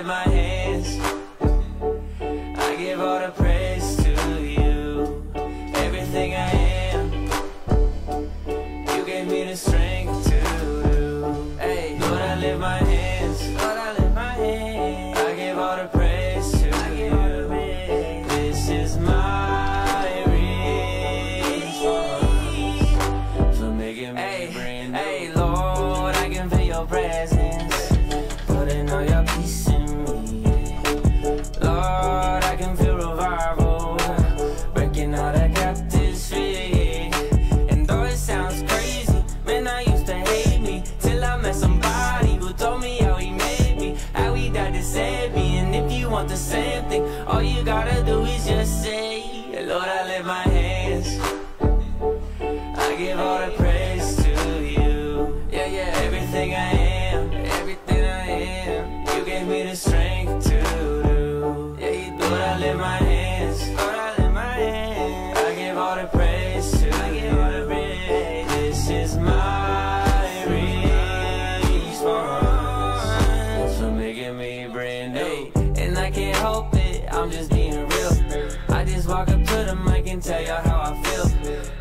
lift my hands, I give all the praise to you. Everything I am, you gave me the strength to do. Hey, Lord, I lift my hands, Lord, I lift my hands, I give all the praise to you. This is my response for making me brand new. Hey, Lord, I can feel your presence, putting all your peace in me. Lord, I can feel revival, breaking all the captives free. And though it sounds crazy, man, I used to hate me, till I met somebody who told me how he made me, how he died to save me. And if you want the same thing, all you gotta do is just say, Lord, I lift my hands, I give all the praise to you. Yeah, yeah, everything I am, everything I am, you gave me the strength to do. Yeah, Lord, I lift my hands, Lord, I lift my hands, I give all the praise to you. This is my response for making me brand new. And I can't help it, I'm just being real. I just walk up to the mic and tell y'all how I feel.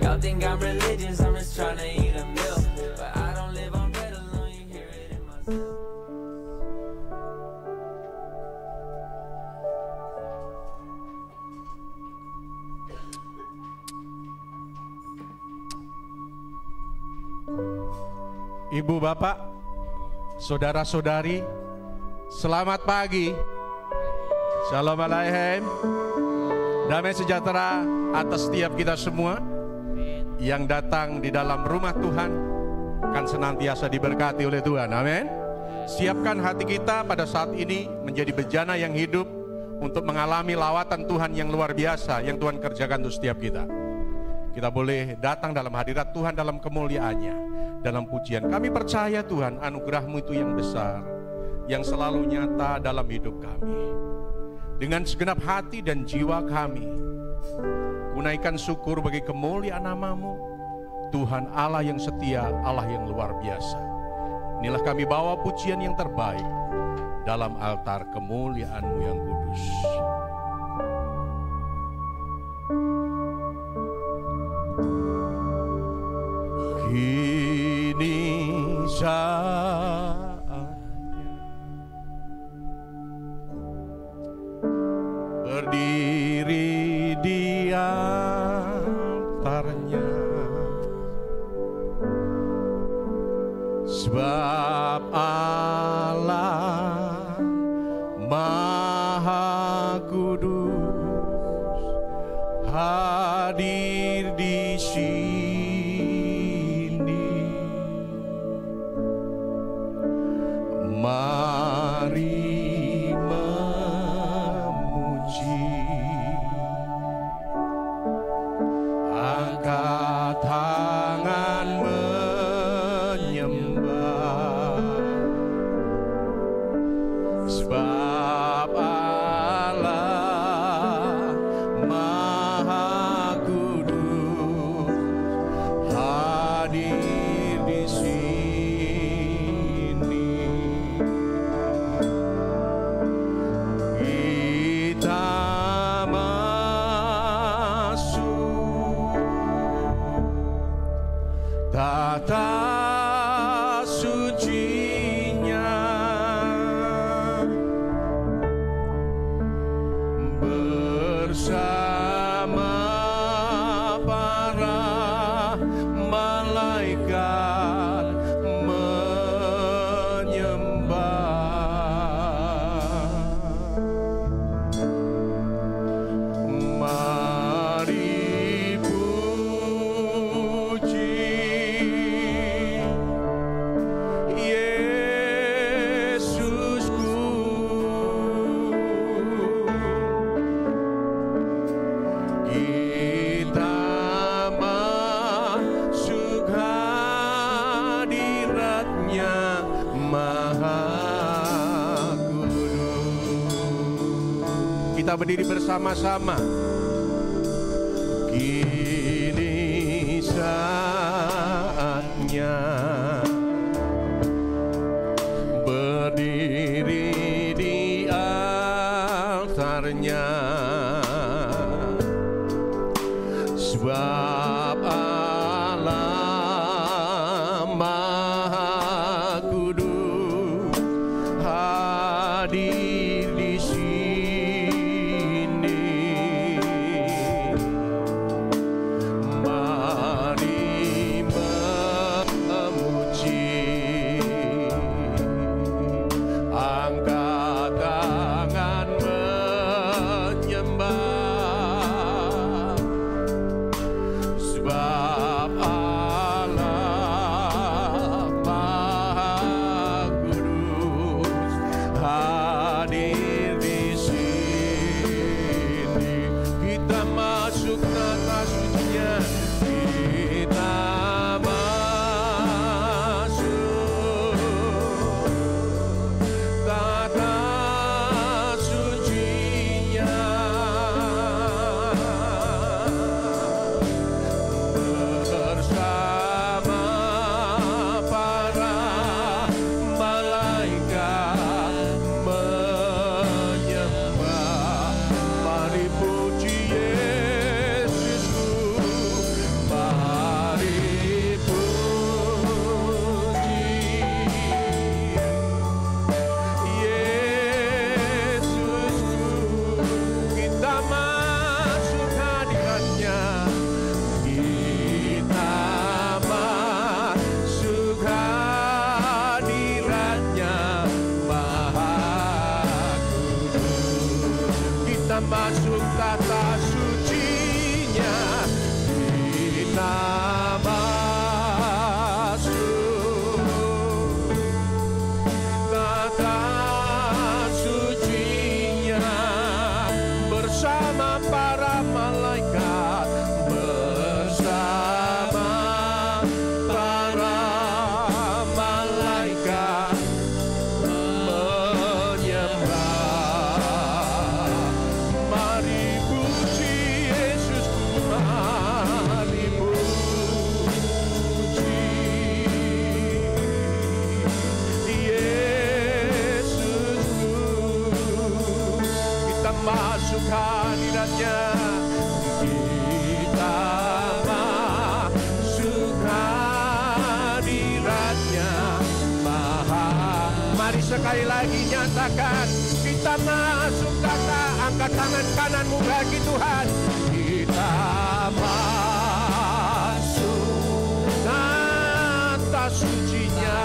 Y'all think I'm religious, I'm just trying to eat a meal. But I don't live on bread alone, you hear it in my soul. Ibu, Bapak, saudara-saudari, selamat pagi. Shalom Aleichem. Damai sejahtera atas setiap kita semua yang datang di dalam rumah Tuhan, akan senantiasa diberkati oleh Tuhan. Amin. Siapkan hati kita pada saat ini menjadi bejana yang hidup untuk mengalami lawatan Tuhan yang luar biasa yang Tuhan kerjakan untuk setiap kita. Kita boleh datang dalam hadirat Tuhan dalam kemuliaannya, dalam pujian. Kami percaya Tuhan, anugerah-Mu itu yang besar, yang selalu nyata dalam hidup kami. Dengan segenap hati dan jiwa kami, kunaikan syukur bagi kemuliaan nama-Mu, Tuhan Allah yang setia, Allah yang luar biasa. Inilah kami bawa pujian yang terbaik dalam altar kemuliaan-Mu yang kudus. Kini saatnya berdiri di altarnya, sebab Allah Maha Kudus hadir di sini. Mari memuji, angkat tangan menyembah, sebab Allah Maha Kudus hadir di sini. Tata sucinya bersama para malaikat menyembah. Mari puji kita berdiri bersama-sama. Kini saatnya berdiri di sekali lagi nyatakan, kita masuk kata, angkat tangan kananmu bagi Tuhan. Kita masuk kata sucinya,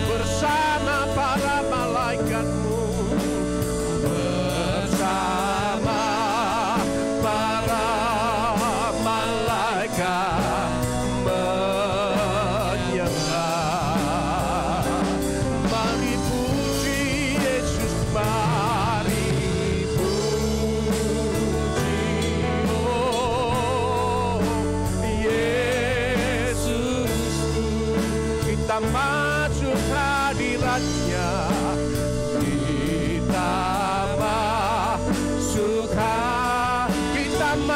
bersama para malaikatmu, bersama para malaikat menyembah. Mari puji Yesus, mari puji, oh Yesus. Kita masuk hadiratnya, kita masuk hadiratnya, kita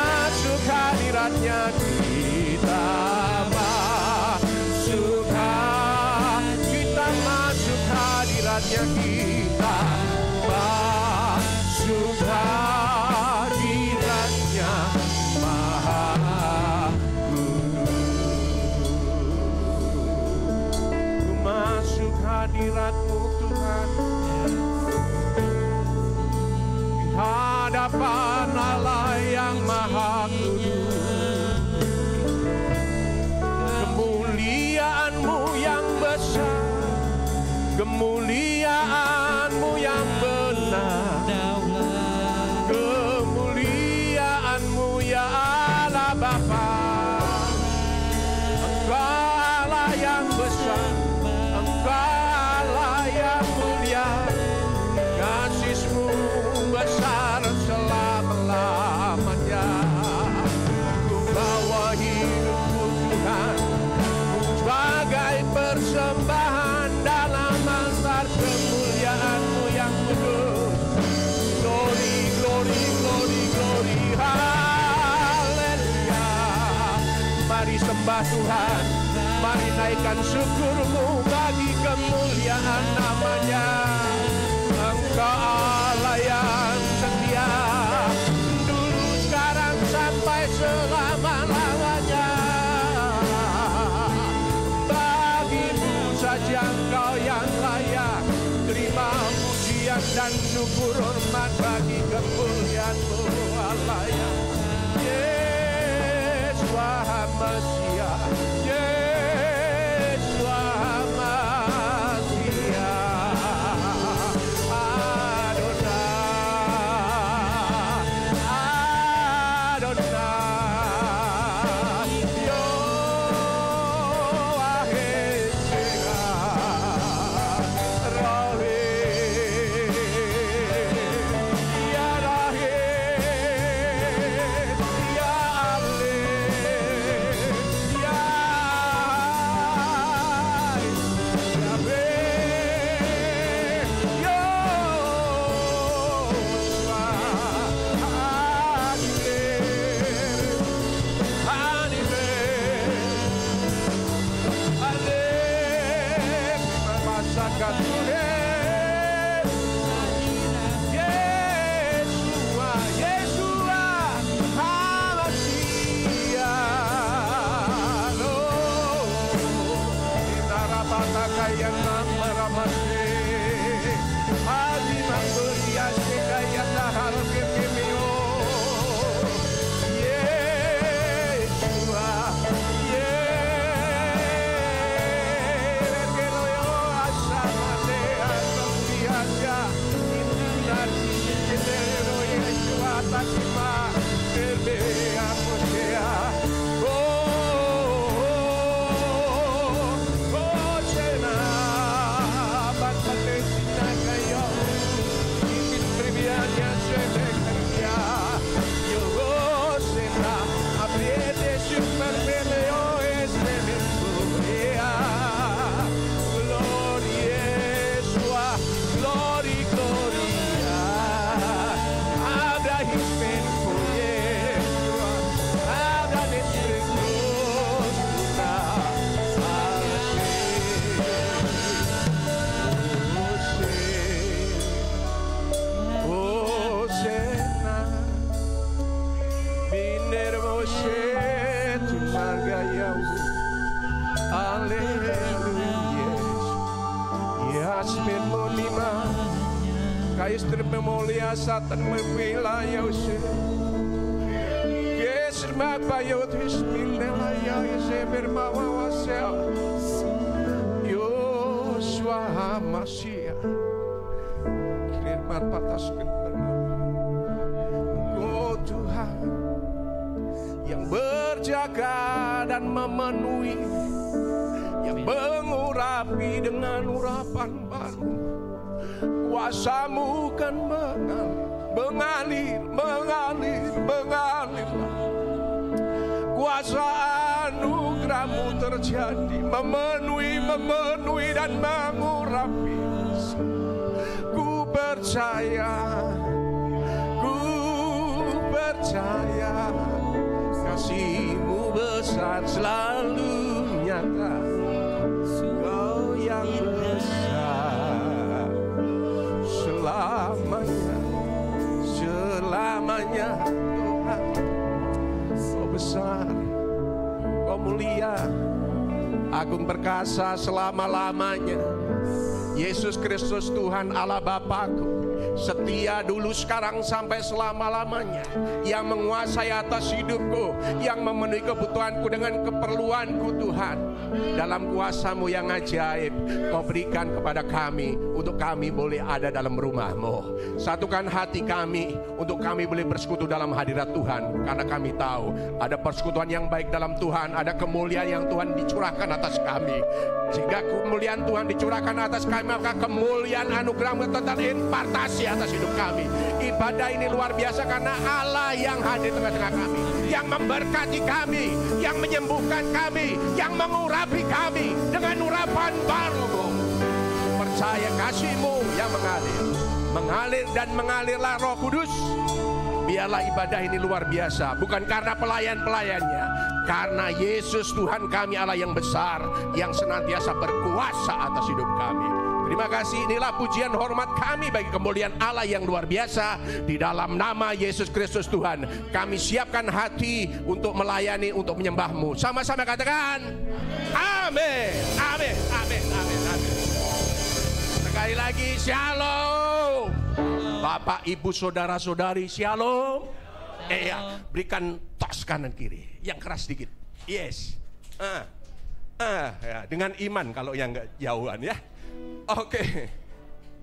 masuk hadiratnya, kita masuk hadiratnya, Maha Kudus. Ku masuk hadirat-Mu Tuhan, di hadapan Allah yang Maha Kudus. Kemuliaan-Mu yang besar, kemuliaan-Mu yang benar, kemuliaan-Mu ya Allah Bapa. Engkau Allah yang besar, Engkau Allah yang mulia, kasih-Mu besar selama-lamanya. Ku bawa hidupku Tuhan sebagai persembahan dalam altar kemuliaan-Mu yang kudus. Glory, glory, glory, glory, haleluya. Mari sembah Tuhan, mari naikkan syukur-Mu bagi kemuliaan nama-Nya. Engkau Allah yang setia, dulu, sekarang, sampai selama-lamanya. Bagimu saja Engkau yang layak, terima pujian dan syukur hormat bagi kemuliaan-Mu Allah yang Yeshua HaMashiach, Yeshua HaMashiach, Adonai, Adonai, Yoahesega, Raheh, Ya Raheh, Ya Aleh, Ya Yahweh, Yoshua, Aleh, Masakan Yeshua, Yeshua, HaMashiach, Inarapatakayan Maramase, Adimamburiasekayat Harokemeo, Yeshua, Yekeroyo Asamane Asombiaja, Indunar Kishikenero Yeshua Takima, Elbea Mosea, Hoshena, Batate Sinakayo, Ikin Priviania Shemekaria, Yogoshena, Apriete Supermeleo Esmementuria, Glory Yeshua, Glory, Gloria, Abra Hispen for Yeshua, Abra Nesrikosuna, Hoshena, Biner Moshe, Tumagayau, Alleluia. Yasmin monima kais termemolia satan membela Yose Gesma bayot hismindela ya sebermawa wasel Yosua Masia firman patas benar Oh Tuhan yang berjaga dan memenuhi, yang mengurapi dengan urapan baru. Kuasa-Mu kan mengalir. Kuasa anugerah-Mu terjadi, memenuhi dan mengurapi. Ku percaya kasih-Mu besar selalu nyata. Kau yang besar selamanya Tuhan. Kau besar, Kau mulia, agung perkasa selama-lamanya. Yesus Kristus Tuhan Allah Bapa-Ku, setia dulu sekarang sampai selama-lamanya, yang menguasai atas hidupku, yang memenuhi kebutuhanku dengan keperluanku Tuhan. Dalam kuasa-Mu yang ajaib, Kau berikan kepada kami untuk kami boleh ada dalam rumah-Mu. Satukan hati kami untuk kami boleh bersekutu dalam hadirat Tuhan, karena kami tahu ada persekutuan yang baik dalam Tuhan, ada kemuliaan yang Tuhan dicurahkan atas kami. Jika kemuliaan Tuhan dicurahkan atas kami, maka kemuliaan anugerah-Mu tentang impartasi atas hidup kami. Ibadah ini luar biasa karena Allah yang hadir tengah-tengah kami, yang memberkati kami, yang menyembuhkan kami, yang mengurapi kami dengan urapan baru-Mu. Percaya kasih-Mu yang mengalir dan mengalirlah Roh Kudus. Biarlah ibadah ini luar biasa, bukan karena pelayan-pelayannya, karena Yesus Tuhan kami Allah yang besar, yang senantiasa berkuasa atas hidup kami. Terima kasih, inilah pujian hormat kami bagi kemuliaan Allah yang luar biasa. Di dalam nama Yesus Kristus Tuhan, kami siapkan hati untuk melayani, untuk menyembah-Mu. Sama-sama katakan, amin, amin, amin, amin, amin. Sekali lagi, shalom. Bapak, Ibu, Saudara-saudari, shalom. Ya, berikan tos kanan kiri, yang keras sedikit. Yes. Ya, dengan iman kalau yang enggak jauhan ya. Oke.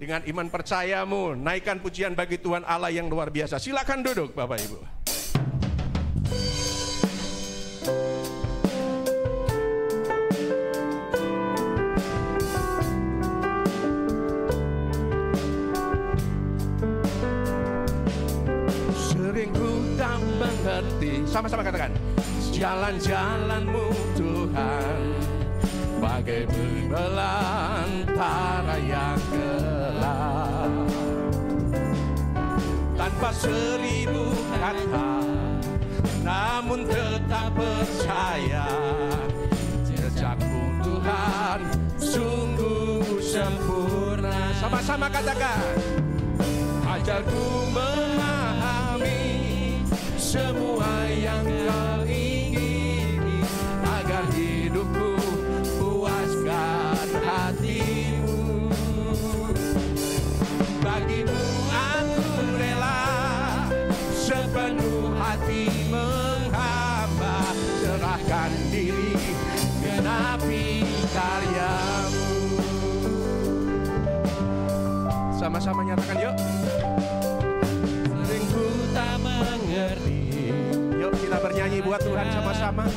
Dengan iman percayamu, naikkan pujian bagi Tuhan Allah yang luar biasa. Silakan duduk Bapak Ibu. Sering ku tak mengerti. Sama-sama katakan. Jalan-jalan-Mu Tuhan, bagai belantara yang gelap, tanpa 1000 kata, namun tetap percaya. Jejakmu Tuhan sungguh sempurna. Sama-sama katakan. Ajarku memahami semua yang Kau ingini, agar hidupku puaskan hati-Mu. Bagi-Mu aku rela sepenuh hati menghamba, serahkan diri genapi karya-Mu. Sama-sama nyatakan yuk. Sering ku tak mengerti. Yuk kita bernyanyi buat Tuhan sama-sama.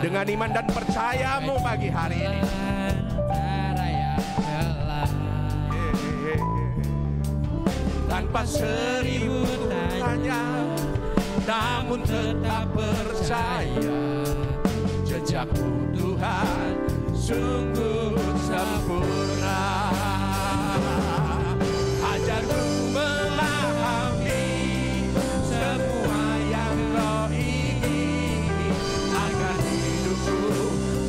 Dengan iman dan percaya-Mu pagi hari ini. Tanpa 1000 tanya, namun tetap percaya. Jejakmu Tuhan sungguh sempurna. Ajarku memahami semua yang Kau ingini, agar hidupku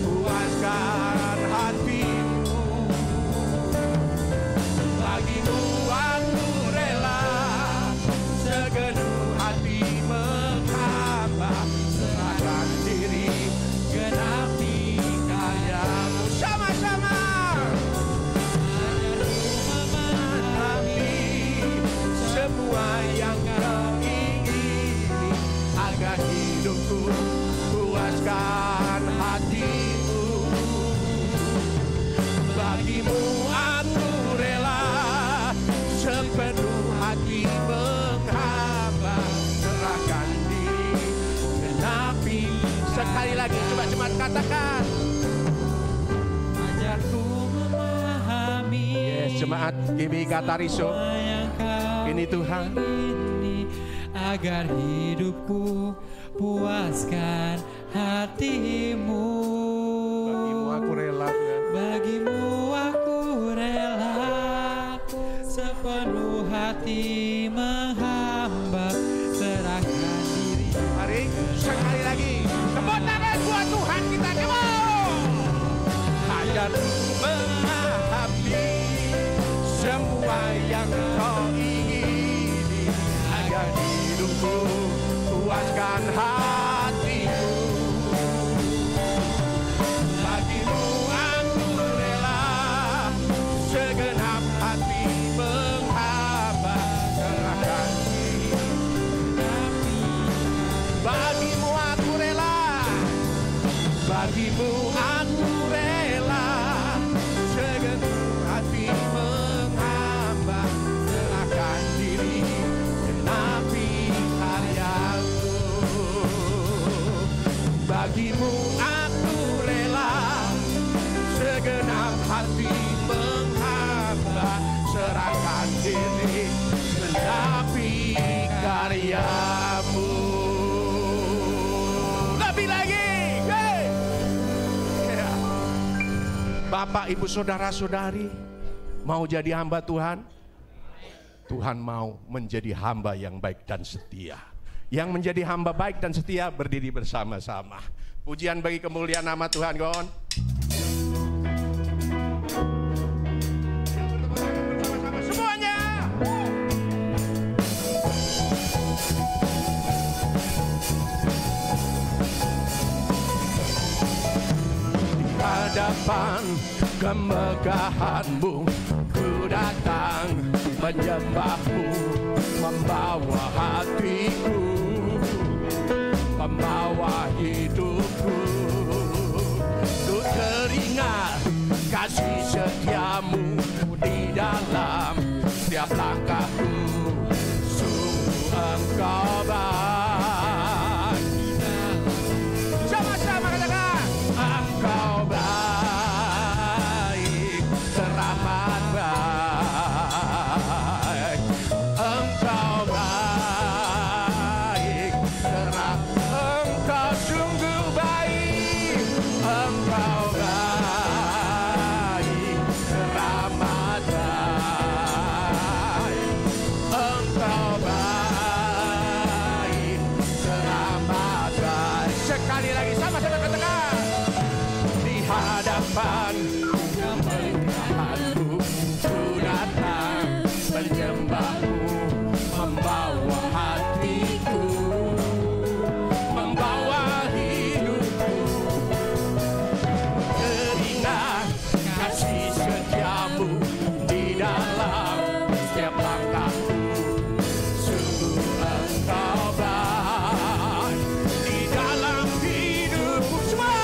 puaskan hati-Mu. Bagi-Mu aku rela segenap hati menghamba, serahkan diri genapi karya-Mu. Sama-sama. sekali lagi, coba jemaat katakan. Ajarku memahami. Yes, jemaat GBI Katariso. Ini Tuhan. Agar hidupku puaskan hatimu. Bagimu aku rela, Tuhan. Bagimu aku rela sepenuh hati menghamba, serahkan diri. Mari sekali lagi, tepuk tangan buat Tuhan kita. Ajar memahami semua yang kau ingini, agar hidupku puaskan hatimu. Bagimu aku rela segenap hati menghamba, serahkan diri. Bagimu aku rela, bagimu aku rela segenap hati menghamba, serahkan diri, genapi karyamu. Bagimu aku rela segenap hati menghamba, serahkan diri, genapi karyamu. Lebih lagi, hey! Yeah. Bapak, Ibu, Saudara-saudari, mau jadi hamba Tuhan? Tuhan mau menjadi hamba yang baik dan setia. Yang menjadi hamba baik dan setia berdiri bersama-sama. Pujian bagi kemuliaan nama Tuhan, kawan. Bersama-sama semuanya. Di hadapan kemegahan-Mu ku datang menyembah-Mu, membawa hatiku, membawa hidupku, ku teringat kasih setia-Mu di dalam setiap langkahku. Sungguh Engkau baik. Sama-sama katakan, Engkau baik, teramat baik. Engkau baik, Engkau sungguh baik. Engkau baik, teramat baik. Engkau baik, teramat baik. Sekali lagi sama-sama katakan, di hadapan kemegahan-Mu ku datang menyembah-Mu, membawa hatiku, membawa hidupku, teringat kasih setia-Mu di dalam setiap langkahku. Sungguh Engkau baik di dalam hidupku semua.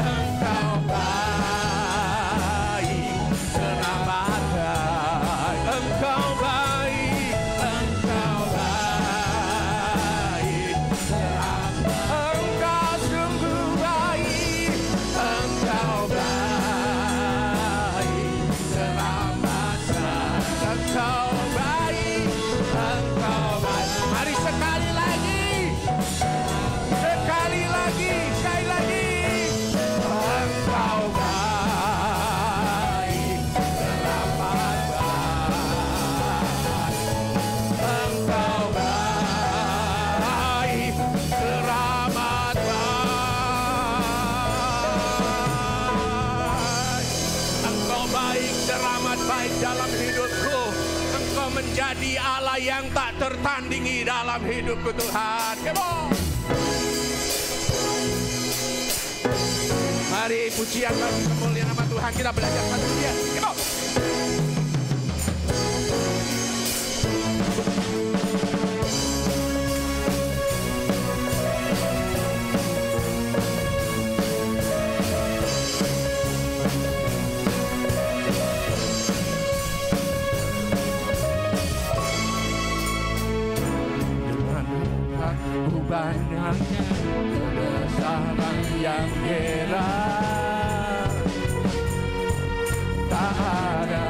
Engkau baik, teramat baik. Engkau baik, Engkau baik, teramat. Engkau sungguh baik, Engkau baik, teramat baik. Engkau baik, Engkau baik. Mari sekali lagi, sekali lagi, sekali lagi. Engkau baik, teramat baik. Engkau baik, teramat baik. Engkau baik, teramat baik dalam hidupku. Engkau menjadi Allah yang tak tertandingi dalam hidupku, Tuhan. Come on. Mari pujian bagi kemuliaan nama Tuhan, kita belajar satu dia. Come on. Dengan aku banyak kebesaran yang heran, tak ada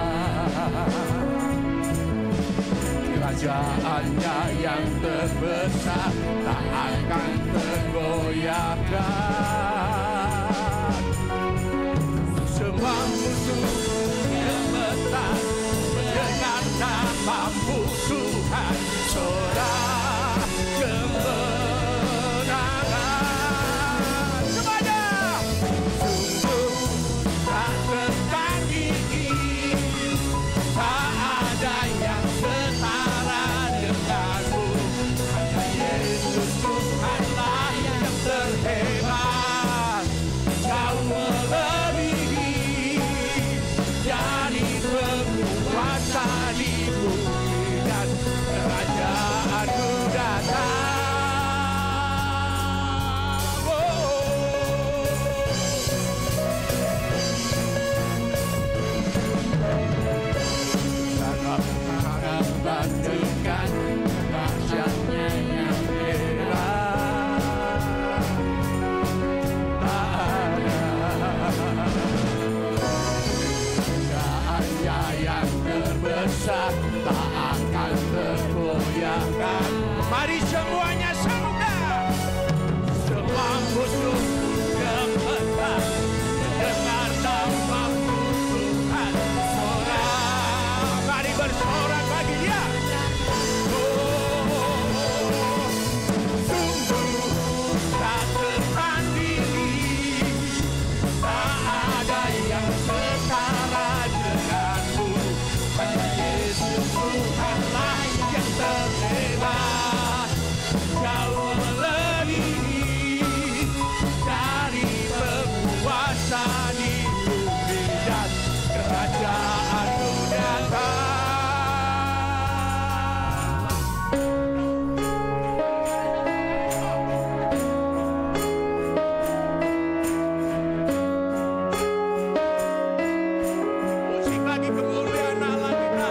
kerajaannya yang terbesar, tak akan tergoyahkan. Semua musuh gemetar mendengar namamu Tuhan, sorak kemenangan. Semuanya sungguh tak tertandingi, tak ada yang setara denganmu. Hanya Yesus Tuhanlah yang terhebat, jauh melebihi dari penguasa di bumi, dan kerajaanmu datang. Jangan bandingkan dahsyatnya yang heran, tak ada kerajaannya yang terbesar, tak akan tergoyahkan. Mari semuanya semudah. Semua musuh gemetar mendengar namamu Tuhan, sorak. Mari bersorak bagi Dia. Sungguh tak tertandingi, tak ada yang setara denganmu. Hanya Yesus Tuhanlah yang terhebat, jauh melebihi dari penguasa di bumi, dan kerajaanmu datang. Musik bagi kemuliaan Allah kita.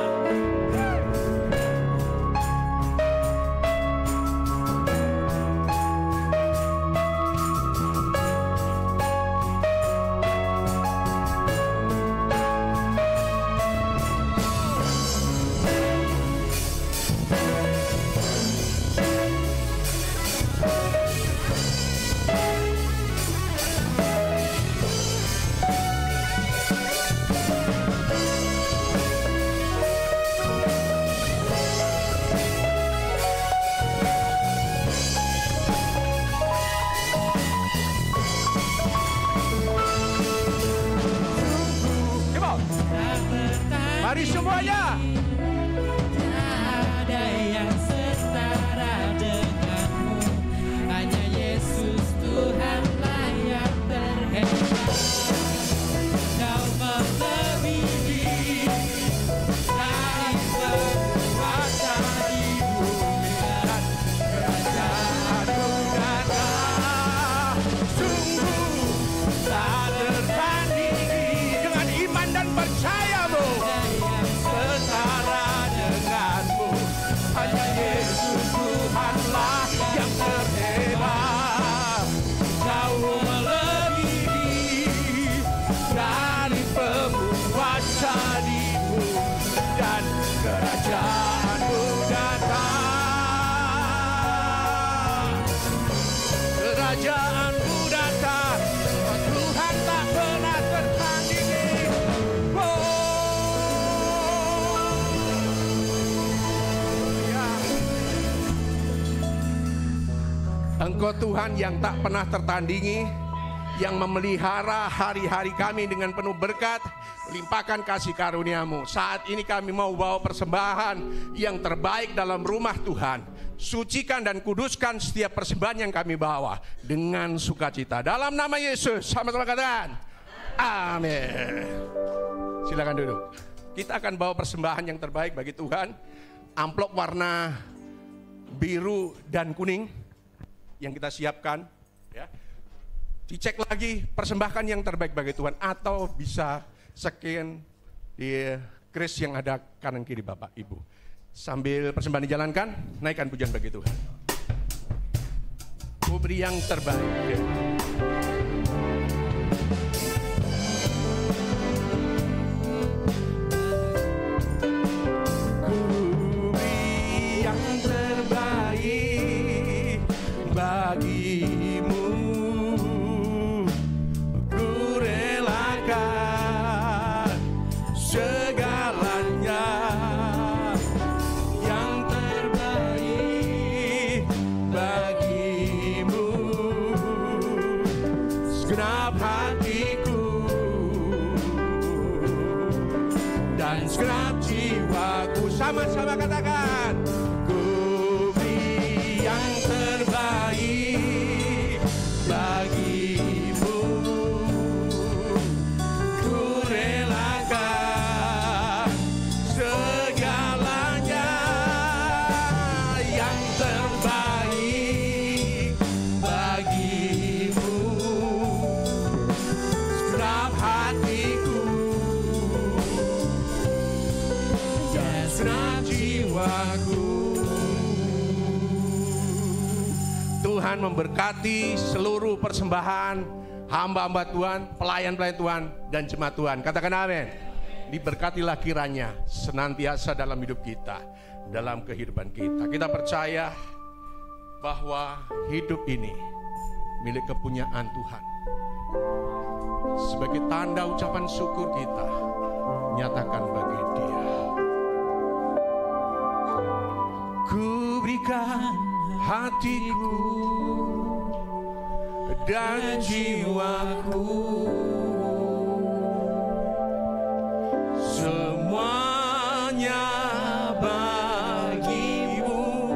Come on. Mari semuanya. Ada yang setara denganmu, hanya Yesus Tuhanlah yang terhebat, jauh melebihi dari penguasa di bumi, dan Kerajaanmu datang. Sungguh tak tertandingi. Dengan iman dan percayamu, setara denganmu. Hanya Yesus Tuhanlah yang terhebat, jauh melebihi dari penguasa di bumi, dan kerajaanmu datang. Kerajaanmu datang, Tuhan tak pernah tertandingi. Ya. Engkau Tuhan yang tak pernah tertandingi, yang memelihara hari-hari kami dengan penuh berkat. Limpahkan kasih karunia-Mu. Saat ini kami mau bawa persembahan yang terbaik dalam rumah Tuhan. Sucikan dan kuduskan setiap persembahan yang kami bawa dengan sukacita. Dalam nama Yesus, sama-sama katakan amin. Silakan duduk. Kita akan bawa persembahan yang terbaik bagi Tuhan. Amplop warna biru dan kuning yang kita siapkan, ya. Dicek lagi, persembahkan yang terbaik bagi Tuhan, atau bisa scan di kris yang ada kanan kiri Bapak Ibu. Sambil persembahan dijalankan, naikkan pujian bagi Tuhan. Ku beri yang terbaik. segenap hatiku dan segenap jiwaku. Sama-sama katakan, ku beri yang terbaik bagimu, ku relakan segalanya yang terbaik bagimu, segenap hatiku dan segenap jiwaku. Tuhan memberkati seluruh persembahan hamba-hamba Tuhan, pelayan-pelayan Tuhan, dan jemaat Tuhan. Katakan amin. Diberkatilah kiranya senantiasa dalam hidup kita, dalam kehidupan kita. Kita percaya bahwa hidup ini milik kepunyaan Tuhan. Sebagai tanda ucapan syukur kita, nyatakan bagi Dia. Ku berikan hatiku dan jiwaku, semuanya bagimu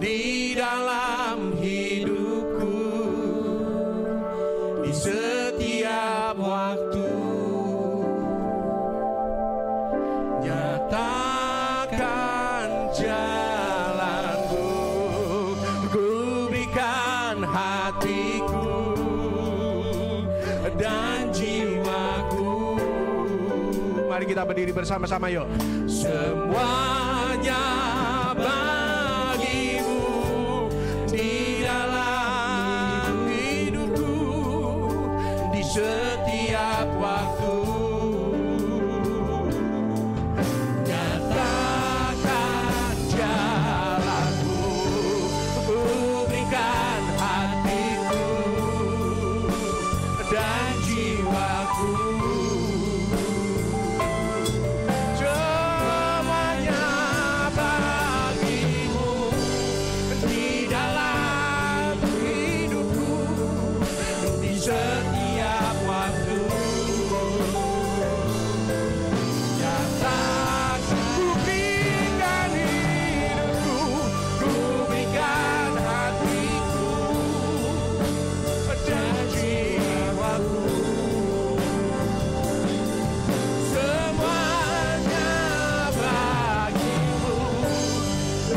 di dalam hidupku, di setiap waktu. Nyatakan jalanku, ku berikan hatiku dan jiwaku. Mari kita berdiri bersama-sama yuk. Semuanya bagimu di dalam hidupku, di setiap waktu. Nyatakan jalanku, ku berikan hatiku dan jiwaku. Semuanya bagimu di dalam hidupku, di setiap waktu. Nyatakan ku berikan hidupku, ku berikan hatiku dan jiwaku. Semuanya bagimu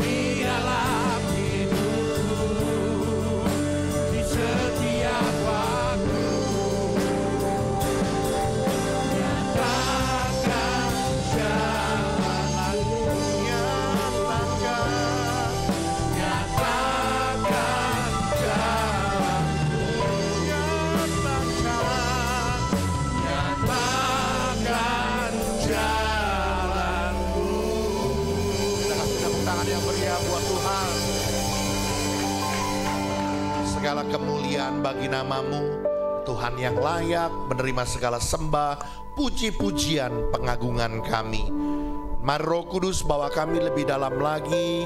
di dalam hidupku, di setiap waktu. Nyatakan jalanku, nyatakan jalanku, nyatakan jalanku. Kita kasih tepuk tangan yang meriah buat Tuhan. Segala kemuliaan bagi namamu, Tuhan yang layak menerima segala sembah, puji-pujian, pengagungan kami. Mari Roh Kudus bawa kami lebih dalam lagi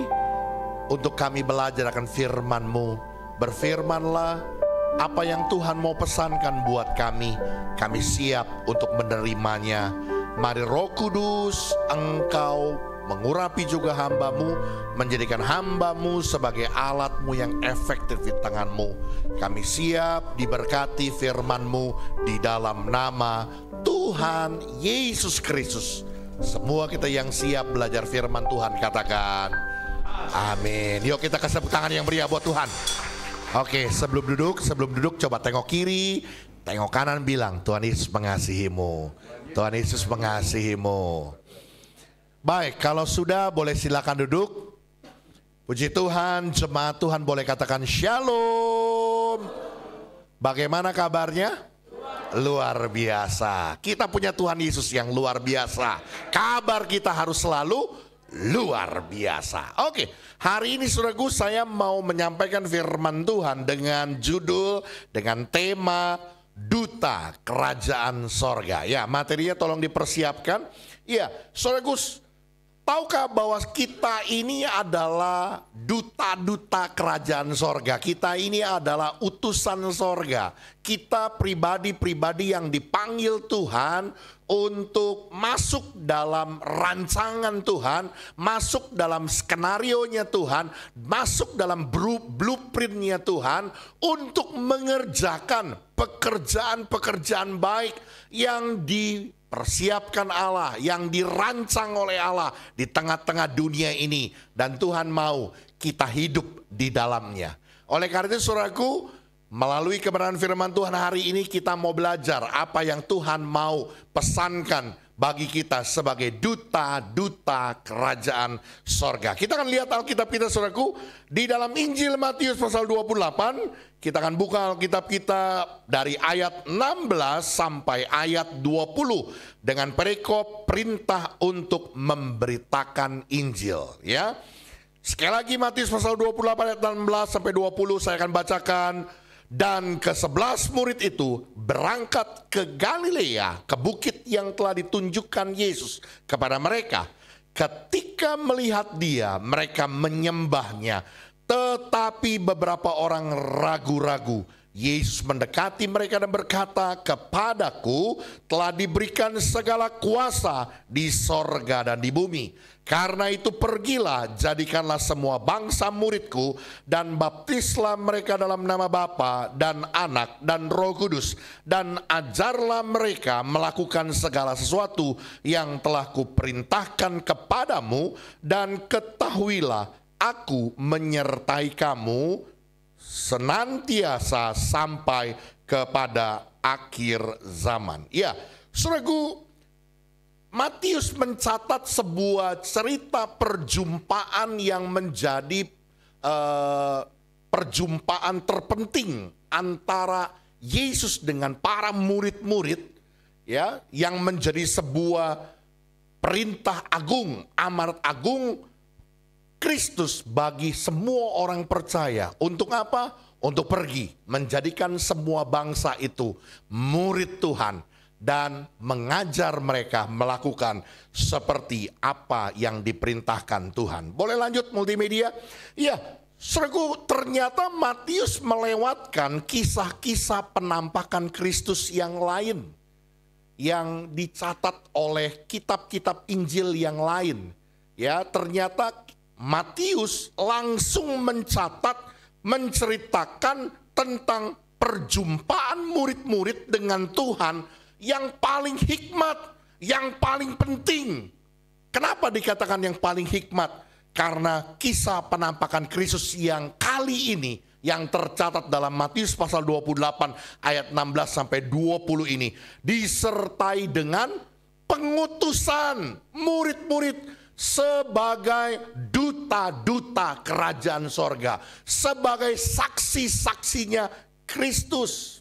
untuk kami belajar akan firman-Mu. Berfirmanlah apa yang Tuhan mau pesankan buat kami. Kami siap untuk menerimanya. Mari Roh Kudus, Engkau mengurapi juga hamba-Mu, menjadikan hamba-Mu sebagai alat-Mu yang efektif di tangan-Mu. Kami siap diberkati firman-Mu di dalam nama Tuhan Yesus Kristus. Semua kita yang siap belajar firman Tuhan katakan amin. Yuk kita kasih tepuk tangan yang meriah buat Tuhan. Oke, sebelum duduk coba tengok kiri, tengok kanan, bilang Tuhan Yesus mengasihimu. Tuhan Yesus mengasihimu. Baik, kalau sudah boleh silakan duduk. Puji Tuhan, jemaat Tuhan boleh katakan shalom. Bagaimana kabarnya? Luar biasa. Kita punya Tuhan Yesus yang luar biasa. Kabar kita harus selalu luar biasa. Oke, hari ini saudaraku saya mau menyampaikan firman Tuhan dengan judul, dengan tema Duta Kerajaan Sorga. Ya, materinya tolong dipersiapkan. Ya, saudaraku, Tahukah bahwa kita ini adalah duta-duta kerajaan sorga? Kita ini adalah utusan sorga. Kita pribadi-pribadi yang dipanggil Tuhan untuk masuk dalam rancangan Tuhan, masuk dalam skenario-nya Tuhan, masuk dalam blueprint-nya Tuhan untuk mengerjakan pekerjaan-pekerjaan baik yang dipersiapkan Allah, yang dirancang oleh Allah di tengah-tengah dunia ini. Dan Tuhan mau kita hidup di dalamnya. Oleh karena itu saudaraku, melalui kebenaran firman Tuhan hari ini kita mau belajar apa yang Tuhan mau pesankan bagi kita sebagai duta-duta kerajaan sorga. Kita akan lihat Alkitab kita saudaraku di dalam Injil Matius pasal 28. Kita akan buka Alkitab kita dari ayat 16 sampai ayat 20 dengan perikop perintah untuk memberitakan Injil, ya. Sekali lagi Matius pasal 28 ayat 16 sampai 20 saya akan bacakan. Dan ke-11 murid itu berangkat ke Galilea, ke bukit yang telah ditunjukkan Yesus kepada mereka. Ketika melihat dia, mereka menyembahnya. Tetapi beberapa orang ragu-ragu. Yesus mendekati mereka dan berkata, "Kepadaku telah diberikan segala kuasa di sorga dan di bumi. Karena itu pergilah, jadikanlah semua bangsa muridku dan baptislah mereka dalam nama Bapa dan Anak dan Roh Kudus. Dan ajarlah mereka melakukan segala sesuatu yang telah kuperintahkan kepadamu. Dan ketahuilah, aku menyertai kamu senantiasa sampai kepada akhir zaman." Ya, saudaraku, Matius mencatat sebuah cerita perjumpaan yang menjadi perjumpaan terpenting antara Yesus dengan para murid-murid, ya, yang menjadi sebuah perintah agung, amanat agung Kristus bagi semua orang percaya. Untuk apa? Untuk pergi menjadikan semua bangsa itu murid Tuhan dan mengajar mereka melakukan seperti apa yang diperintahkan Tuhan. Boleh lanjut multimedia? Ya, saudaraku, ternyata Matius melewatkan kisah-kisah penampakan Kristus yang lain yang dicatat oleh kitab-kitab Injil yang lain. Ya, ternyata Matius langsung menceritakan tentang perjumpaan murid-murid dengan Tuhan yang paling hikmat, yang paling penting. Kenapa dikatakan yang paling hikmat? Karena kisah penampakan Kristus yang kali ini yang tercatat dalam Matius pasal 28 ayat 16 sampai 20 ini disertai dengan pengutusan murid-murid sebagai duta-duta kerajaan sorga, sebagai saksi-saksinya Kristus.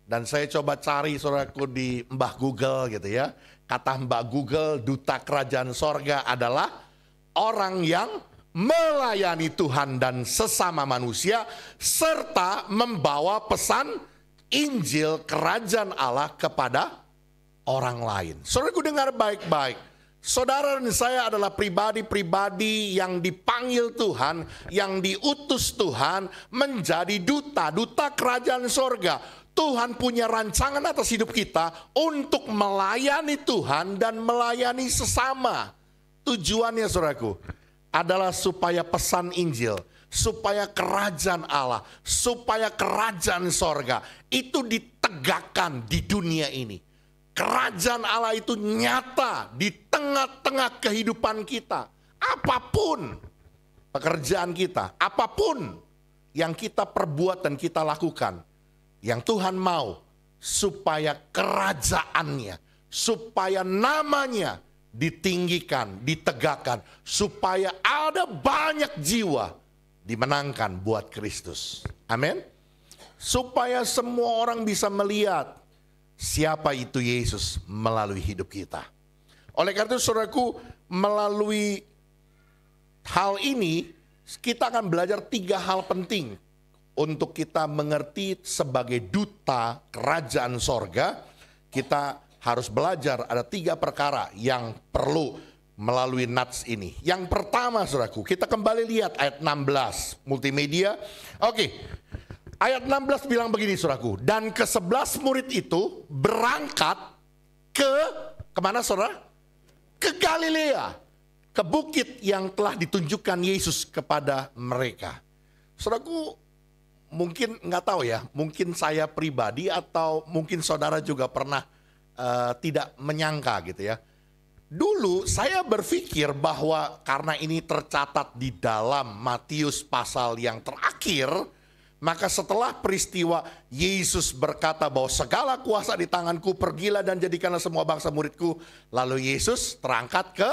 Dan saya coba cari saudaraku di Mbah Google gitu ya. Kata Mbah Google, duta kerajaan sorga adalah orang yang melayani Tuhan dan sesama manusia serta membawa pesan Injil kerajaan Allah kepada orang lain. Saudaraku, dengar baik-baik. Saudara dan saya adalah pribadi-pribadi yang dipanggil Tuhan, yang diutus Tuhan menjadi duta kerajaan sorga. Tuhan punya rancangan atas hidup kita untuk melayani Tuhan dan melayani sesama. Tujuannya saudaraku adalah supaya pesan Injil, supaya kerajaan Allah, supaya kerajaan sorga itu ditegakkan di dunia ini. Kerajaan Allah itu nyata di tengah-tengah kehidupan kita. Apapun pekerjaan kita, apapun yang kita perbuat dan kita lakukan, yang Tuhan mau supaya kerajaannya, supaya namanya ditinggikan, ditegakkan, supaya ada banyak jiwa dimenangkan buat Kristus. Amin. Supaya semua orang bisa melihat siapa itu Yesus melalui hidup kita. Oleh karena itu saudaraku, melalui hal ini kita akan belajar 3 hal penting untuk kita mengerti sebagai duta kerajaan sorga. Kita harus belajar ada 3 perkara yang perlu melalui nats ini. Yang pertama saudaraku, kita kembali lihat ayat 16 multimedia. Oke, ayat 16 bilang begini saudaraku. Dan ke-11 murid itu berangkat kemana saudara? Ke Galilea, ke bukit yang telah ditunjukkan Yesus kepada mereka. Saudaraku, mungkin nggak tahu ya, mungkin saya pribadi atau mungkin saudara juga pernah tidak menyangka gitu ya. Dulu saya berpikir bahwa karena ini tercatat di dalam Matius pasal yang terakhir, maka setelah peristiwa Yesus berkata bahwa segala kuasa di tanganku, pergilah dan jadikanlah semua bangsa muridku. Lalu Yesus terangkat ke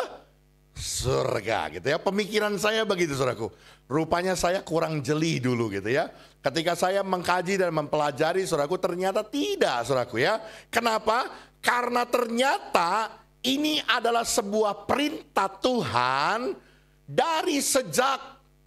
surga gitu ya. Pemikiran saya begitu saudaraku. Rupanya saya kurang jeli dulu gitu ya. Ketika saya mengkaji dan mempelajari saudaraku, ternyata tidak saudaraku ya. Kenapa? Karena ternyata ini adalah sebuah perintah Tuhan dari sejak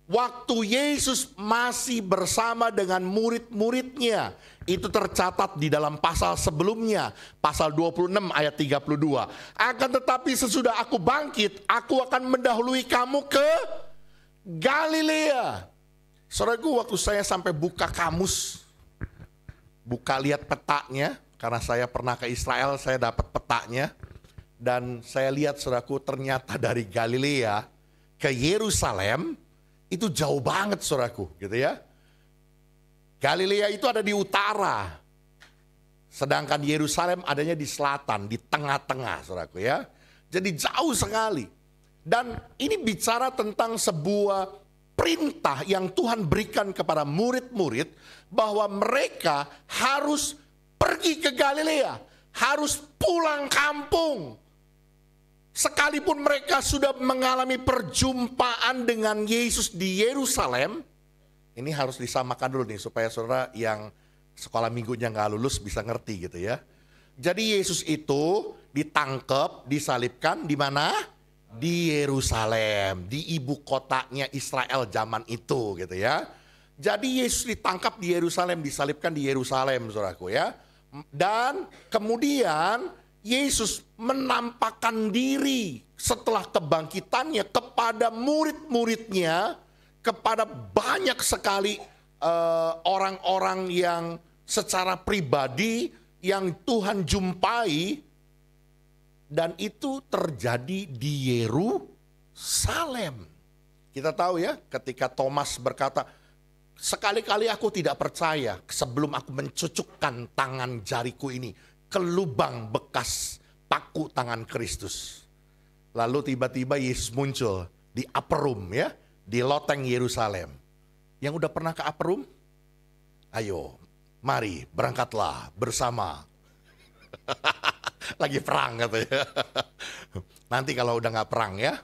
waktu Yesus masih bersama dengan murid-muridnya. Itu tercatat di dalam pasal sebelumnya, pasal 26 ayat 32. Akan tetapi sesudah aku bangkit, aku akan mendahului kamu ke Galilea. Saudaraku, waktu saya sampai buka kamus, buka lihat petanya, karena saya pernah ke Israel, saya dapat petanya. Dan saya lihat saudaraku, ternyata dari Galilea ke Yerusalem itu jauh banget saudaraku gitu ya. Galilea itu ada di utara, sedangkan Yerusalem adanya di selatan, di tengah-tengah saudaraku ya. Jadi jauh sekali. Dan ini bicara tentang sebuah perintah yang Tuhan berikan kepada murid-murid bahwa mereka harus pergi ke Galilea, harus pulang kampung. Sekalipun mereka sudah mengalami perjumpaan dengan Yesus di Yerusalem, ini harus disamakan dulu nih supaya saudara yang sekolah minggunya nggak lulus bisa ngerti gitu ya. Jadi Yesus itu ditangkap, disalibkan di mana? Di Yerusalem, di ibu kotanya Israel zaman itu gitu ya. Jadi Yesus ditangkap di Yerusalem, disalibkan di Yerusalem saudaraku ya. Dan kemudian Yesus menampakkan diri setelah kebangkitannya kepada murid-muridnya, kepada banyak sekali orang-orang yang secara pribadi yang Tuhan jumpai, dan itu terjadi di Yerusalem. Kita tahu ya, ketika Thomas berkata, sekali-kali aku tidak percaya sebelum aku mencucukkan tangan jariku ini ke lubang bekas paku tangan Kristus. Lalu tiba-tiba Yesus muncul di upper room ya, di loteng Yerusalem. Yang udah pernah ke upper room? Ayo, mari berangkatlah bersama. Lagi perang katanya. Nanti kalau udah gak perang ya.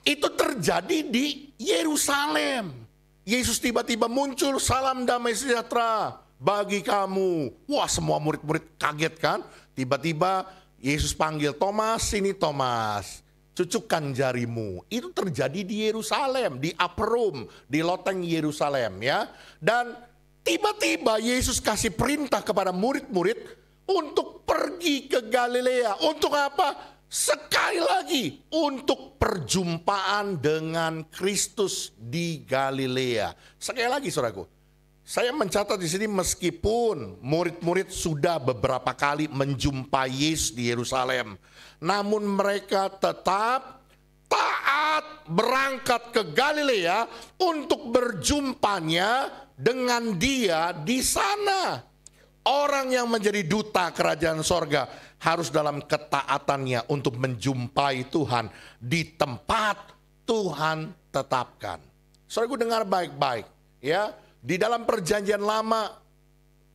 Itu terjadi di Yerusalem. Yesus tiba-tiba muncul, salam damai sejahtera bagi kamu. Wah, semua murid-murid kaget kan. Tiba-tiba Yesus panggil, Thomas, sini Thomas, cucukkan jarimu. Itu terjadi di Yerusalem, di upper room, di loteng Yerusalem ya. Dan tiba-tiba Yesus kasih perintah kepada murid-murid untuk pergi ke Galilea. Untuk apa? Sekali lagi, untuk perjumpaan dengan Kristus di Galilea. Sekali lagi saudaraku, saya mencatat di sini meskipun murid-murid sudah beberapa kali menjumpai Yesus di Yerusalem, namun mereka tetap taat berangkat ke Galilea untuk berjumpanya dengan Dia di sana. Orang yang menjadi duta kerajaan sorga harus dalam ketaatannya untuk menjumpai Tuhan di tempat Tuhan tetapkan. Saudaraku, dengar baik-baik ya. Di dalam perjanjian lama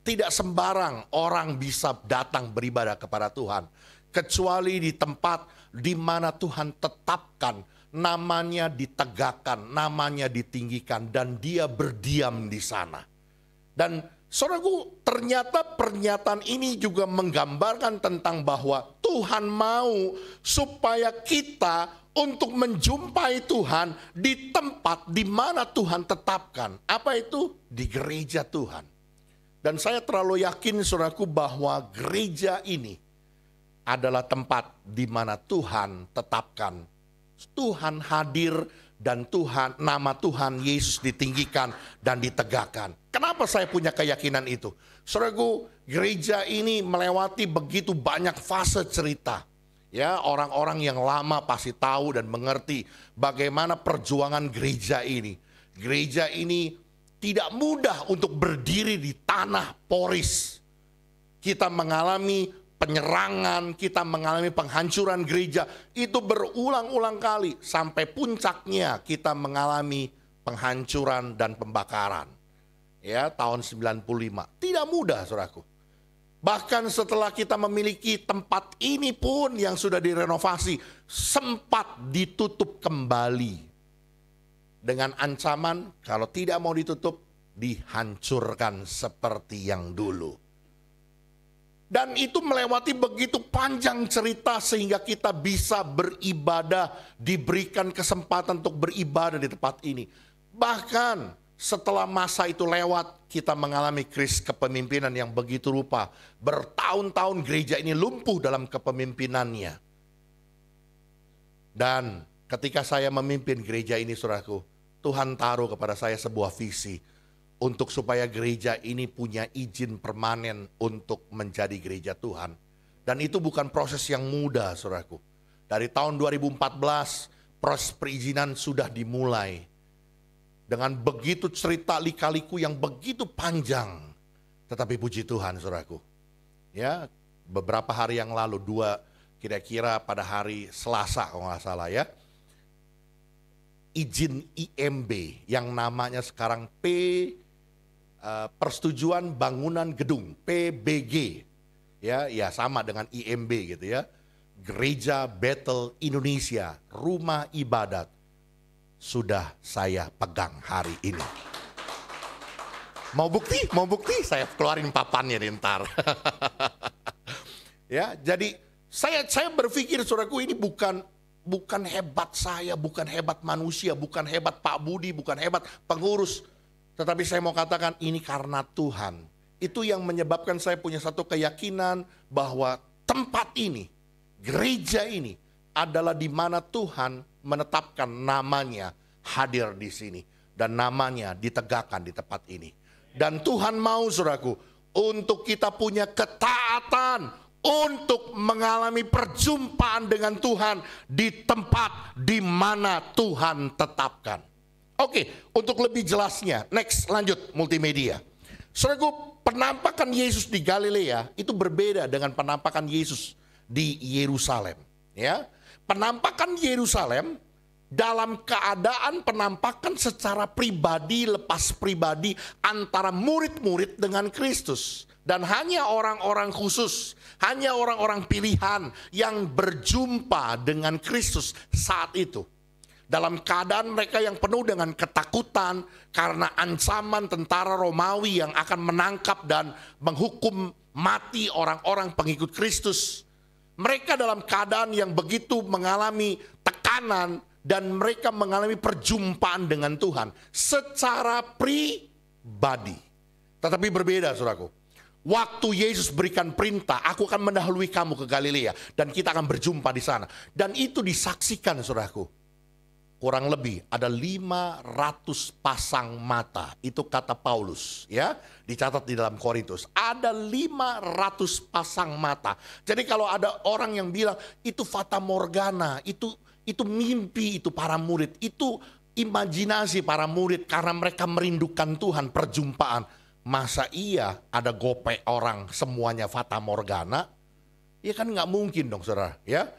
tidak sembarang orang bisa datang beribadah kepada Tuhan, kecuali di tempat di mana Tuhan tetapkan, namanya ditegakkan, namanya ditinggikan, dan Dia berdiam di sana. Dan saudaraku, ternyata pernyataan ini juga menggambarkan tentang bahwa Tuhan mau supaya kita untuk menjumpai Tuhan di tempat di mana Tuhan tetapkan. Apa itu? Di gereja Tuhan. Dan saya terlalu yakin saudaraku bahwa gereja ini adalah tempat di mana Tuhan tetapkan. Tuhan hadir dan nama Tuhan Yesus ditinggikan dan ditegakkan. Kenapa saya punya keyakinan itu? Saudaraku, gereja ini melewati begitu banyak fase cerita. Ya, orang-orang yang lama pasti tahu dan mengerti bagaimana perjuangan gereja ini. Gereja ini tidak mudah untuk berdiri di tanah poris. Kita mengalami penyerangan, kita mengalami penghancuran gereja, itu berulang-ulang kali. Sampai puncaknya kita mengalami penghancuran dan pembakaran. Ya, tahun 95. Tidak mudah, saudaraku. Bahkan setelah kita memiliki tempat ini pun yang sudah direnovasi, sempat ditutup kembali. Dengan ancaman, kalau tidak mau ditutup, dihancurkan seperti yang dulu. Dan itu melewati begitu panjang cerita sehingga kita bisa beribadah, diberikan kesempatan untuk beribadah di tempat ini. Bahkan setelah masa itu lewat, kita mengalami krisis kepemimpinan yang begitu rupa. Bertahun-tahun gereja ini lumpuh dalam kepemimpinannya. Dan ketika saya memimpin gereja ini, saudaraku, Tuhan taruh kepada saya sebuah visi untuk supaya gereja ini punya izin permanen untuk menjadi gereja Tuhan. Dan itu bukan proses yang mudah, saudaraku. Dari tahun 2014, proses perizinan sudah dimulai. Dengan begitu cerita lika-liku yang begitu panjang. Tetapi puji Tuhan, saudaraku. Ya, beberapa hari yang lalu, kira-kira pada hari Selasa kalau nggak salah ya. Izin IMB yang namanya sekarang Persetujuan Bangunan Gedung, PBG, ya sama dengan IMB gitu ya. Gereja Bethel Indonesia, rumah ibadat, sudah saya pegang hari ini. Mau bukti? Saya keluarin papannya nih ntar. Ya, jadi saya berpikir, saudaraku, ini bukan hebat saya, bukan hebat manusia, bukan hebat Pak Budi, bukan hebat pengurus. Tetapi saya mau katakan ini karena Tuhan. Itu yang menyebabkan saya punya satu keyakinan bahwa tempat ini, gereja ini adalah di mana Tuhan menetapkan namanya hadir di sini. Dan namanya ditegakkan di tempat ini. Dan Tuhan mau, saudaraku, untuk kita punya ketaatan untuk mengalami perjumpaan dengan Tuhan di tempat di mana Tuhan tetapkan. Oke, untuk lebih jelasnya, next lanjut multimedia. Saudaraku, penampakan Yesus di Galilea itu berbeda dengan penampakan Yesus di Yerusalem. Ya, penampakan Yerusalem dalam keadaan penampakan secara pribadi, lepas pribadi antara murid-murid dengan Kristus. Dan hanya orang-orang khusus, hanya orang-orang pilihan yang berjumpa dengan Kristus saat itu. Dalam keadaan mereka yang penuh dengan ketakutan karena ancaman tentara Romawi yang akan menangkap dan menghukum mati orang-orang pengikut Kristus. Mereka dalam keadaan yang begitu mengalami tekanan dan mereka mengalami perjumpaan dengan Tuhan secara pribadi. Tetapi berbeda, saudaraku. Waktu Yesus berikan perintah, aku akan mendahului kamu ke Galilea dan kita akan berjumpa di sana. Dan itu disaksikan, saudaraku. Kurang lebih ada 500 pasang mata. Itu kata Paulus, ya, dicatat di dalam Korintus. Ada 500 pasang mata. Jadi kalau ada orang yang bilang itu fata morgana, itu mimpi, itu para murid, itu imajinasi para murid karena mereka merindukan Tuhan, perjumpaan. Masa iya ada gopek orang semuanya fata morgana? Ya kan nggak mungkin dong, saudara, ya.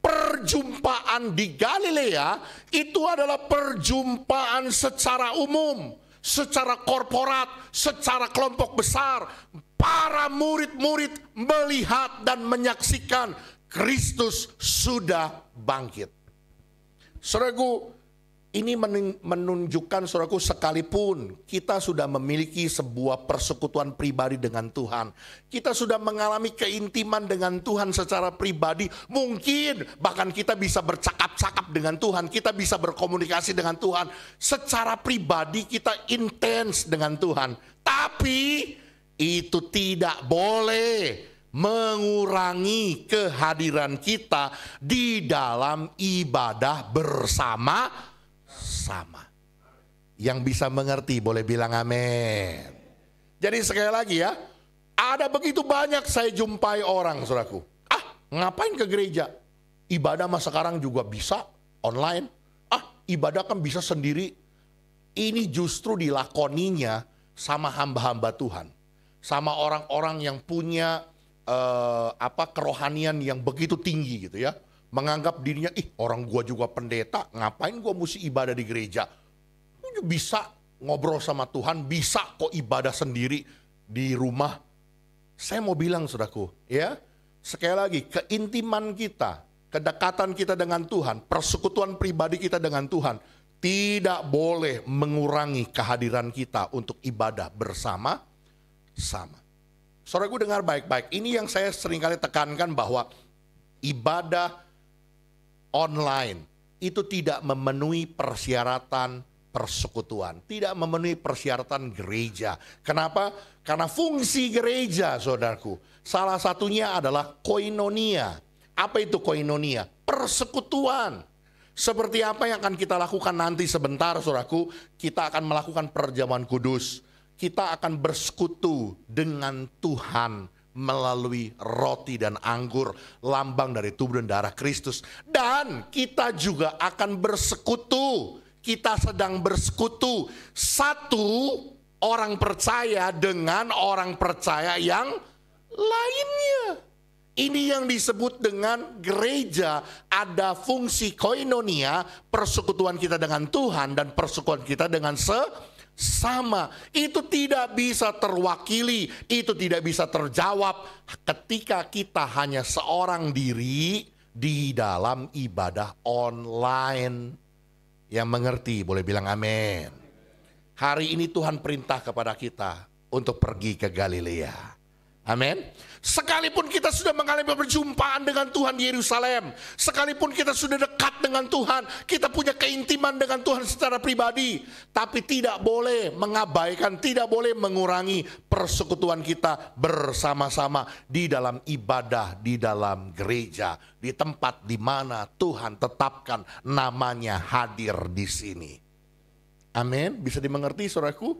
Perjumpaan di Galilea itu adalah perjumpaan secara umum, secara korporat, secara kelompok besar. Para murid-murid melihat dan menyaksikan Kristus sudah bangkit. Saudaraku, ini menunjukkan, saudaraku, sekalipun kita sudah memiliki sebuah persekutuan pribadi dengan Tuhan, kita sudah mengalami keintiman dengan Tuhan secara pribadi, mungkin bahkan kita bisa bercakap-cakap dengan Tuhan, kita bisa berkomunikasi dengan Tuhan, secara pribadi kita intens dengan Tuhan. Tapi itu tidak boleh mengurangi kehadiran kita di dalam ibadah bersama-sama. Yang bisa mengerti boleh bilang amin. Jadi sekali lagi ya, ada begitu banyak saya jumpai orang, saudaraku. Ngapain ke gereja? Ibadah mah sekarang juga bisa online. Ibadah kan bisa sendiri. Ini justru dilakoninya sama hamba-hamba Tuhan. Sama orang-orang yang punya kerohanian yang begitu tinggi gitu ya. Menganggap dirinya, orang gua juga pendeta, ngapain gua mesti ibadah di gereja? Bisa ngobrol sama Tuhan, bisa kok ibadah sendiri di rumah. Saya mau bilang saudaraku, ya, sekali lagi, keintiman kita, kedekatan kita dengan Tuhan, persekutuan pribadi kita dengan Tuhan, tidak boleh mengurangi kehadiran kita untuk ibadah bersama-sama. Saudaraku dengar baik-baik, ini yang saya seringkali tekankan bahwa ibadah online itu tidak memenuhi persyaratan persekutuan, tidak memenuhi persyaratan gereja. Kenapa? Karena fungsi gereja, saudaraku, salah satunya adalah koinonia. Apa itu koinonia? Persekutuan. Seperti apa yang akan kita lakukan nanti sebentar, saudaraku, kita akan melakukan perjamuan kudus. Kita akan bersekutu dengan Tuhan melalui roti dan anggur, lambang dari tubuh dan darah Kristus. Dan kita juga akan bersekutu. Kita sedang bersekutu satu orang percaya dengan orang percaya yang lainnya. Ini yang disebut dengan gereja. Ada fungsi koinonia, persekutuan kita dengan Tuhan dan persekutuan kita dengan sesama. Itu tidak bisa terwakili, itu tidak bisa terjawab ketika kita hanya seorang diri di dalam ibadah online. Yang mengerti boleh bilang amin. Hari ini Tuhan perintah kepada kita untuk pergi ke Galilea. Amin. Sekalipun kita sudah mengalami perjumpaan dengan Tuhan di Yerusalem, sekalipun kita sudah dekat dengan Tuhan, kita punya keintiman dengan Tuhan secara pribadi, tapi tidak boleh mengabaikan, tidak boleh mengurangi persekutuan kita bersama-sama di dalam ibadah, di dalam gereja, di tempat di mana Tuhan tetapkan namanya hadir di sini. Amin. Bisa dimengerti, saudaraku?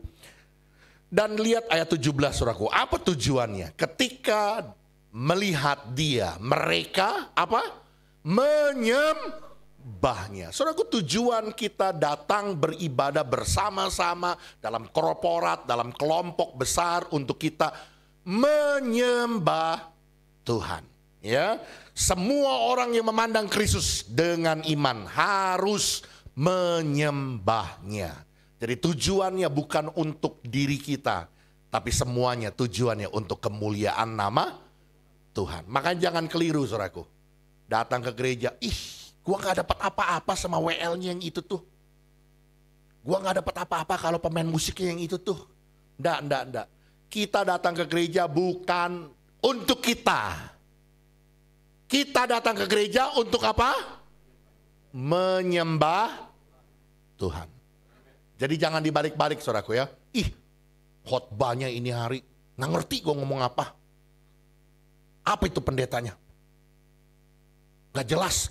Dan lihat ayat 17, saudaraku. Apa tujuannya? Ketika melihat dia, mereka apa? Menyembahnya. Saudaraku, tujuan kita datang beribadah bersama-sama dalam korporat, dalam kelompok besar untuk kita menyembah Tuhan. Ya, semua orang yang memandang Kristus dengan iman harus menyembahnya. Jadi tujuannya bukan untuk diri kita, tapi semuanya tujuannya untuk kemuliaan nama Tuhan. Makanya jangan keliru, saudaraku. Datang ke gereja, gua gak dapat apa-apa sama WL-nya yang itu tuh. Gua gak dapat apa-apa kalau pemain musiknya yang itu tuh. Nggak. Kita datang ke gereja bukan untuk kita. Kita datang ke gereja untuk apa? Menyembah Tuhan. Jadi jangan dibalik-balik, saudaraku ya. Khotbahnya ini hari, nggak ngerti gue ngomong apa. Apa itu pendetanya? Gak jelas.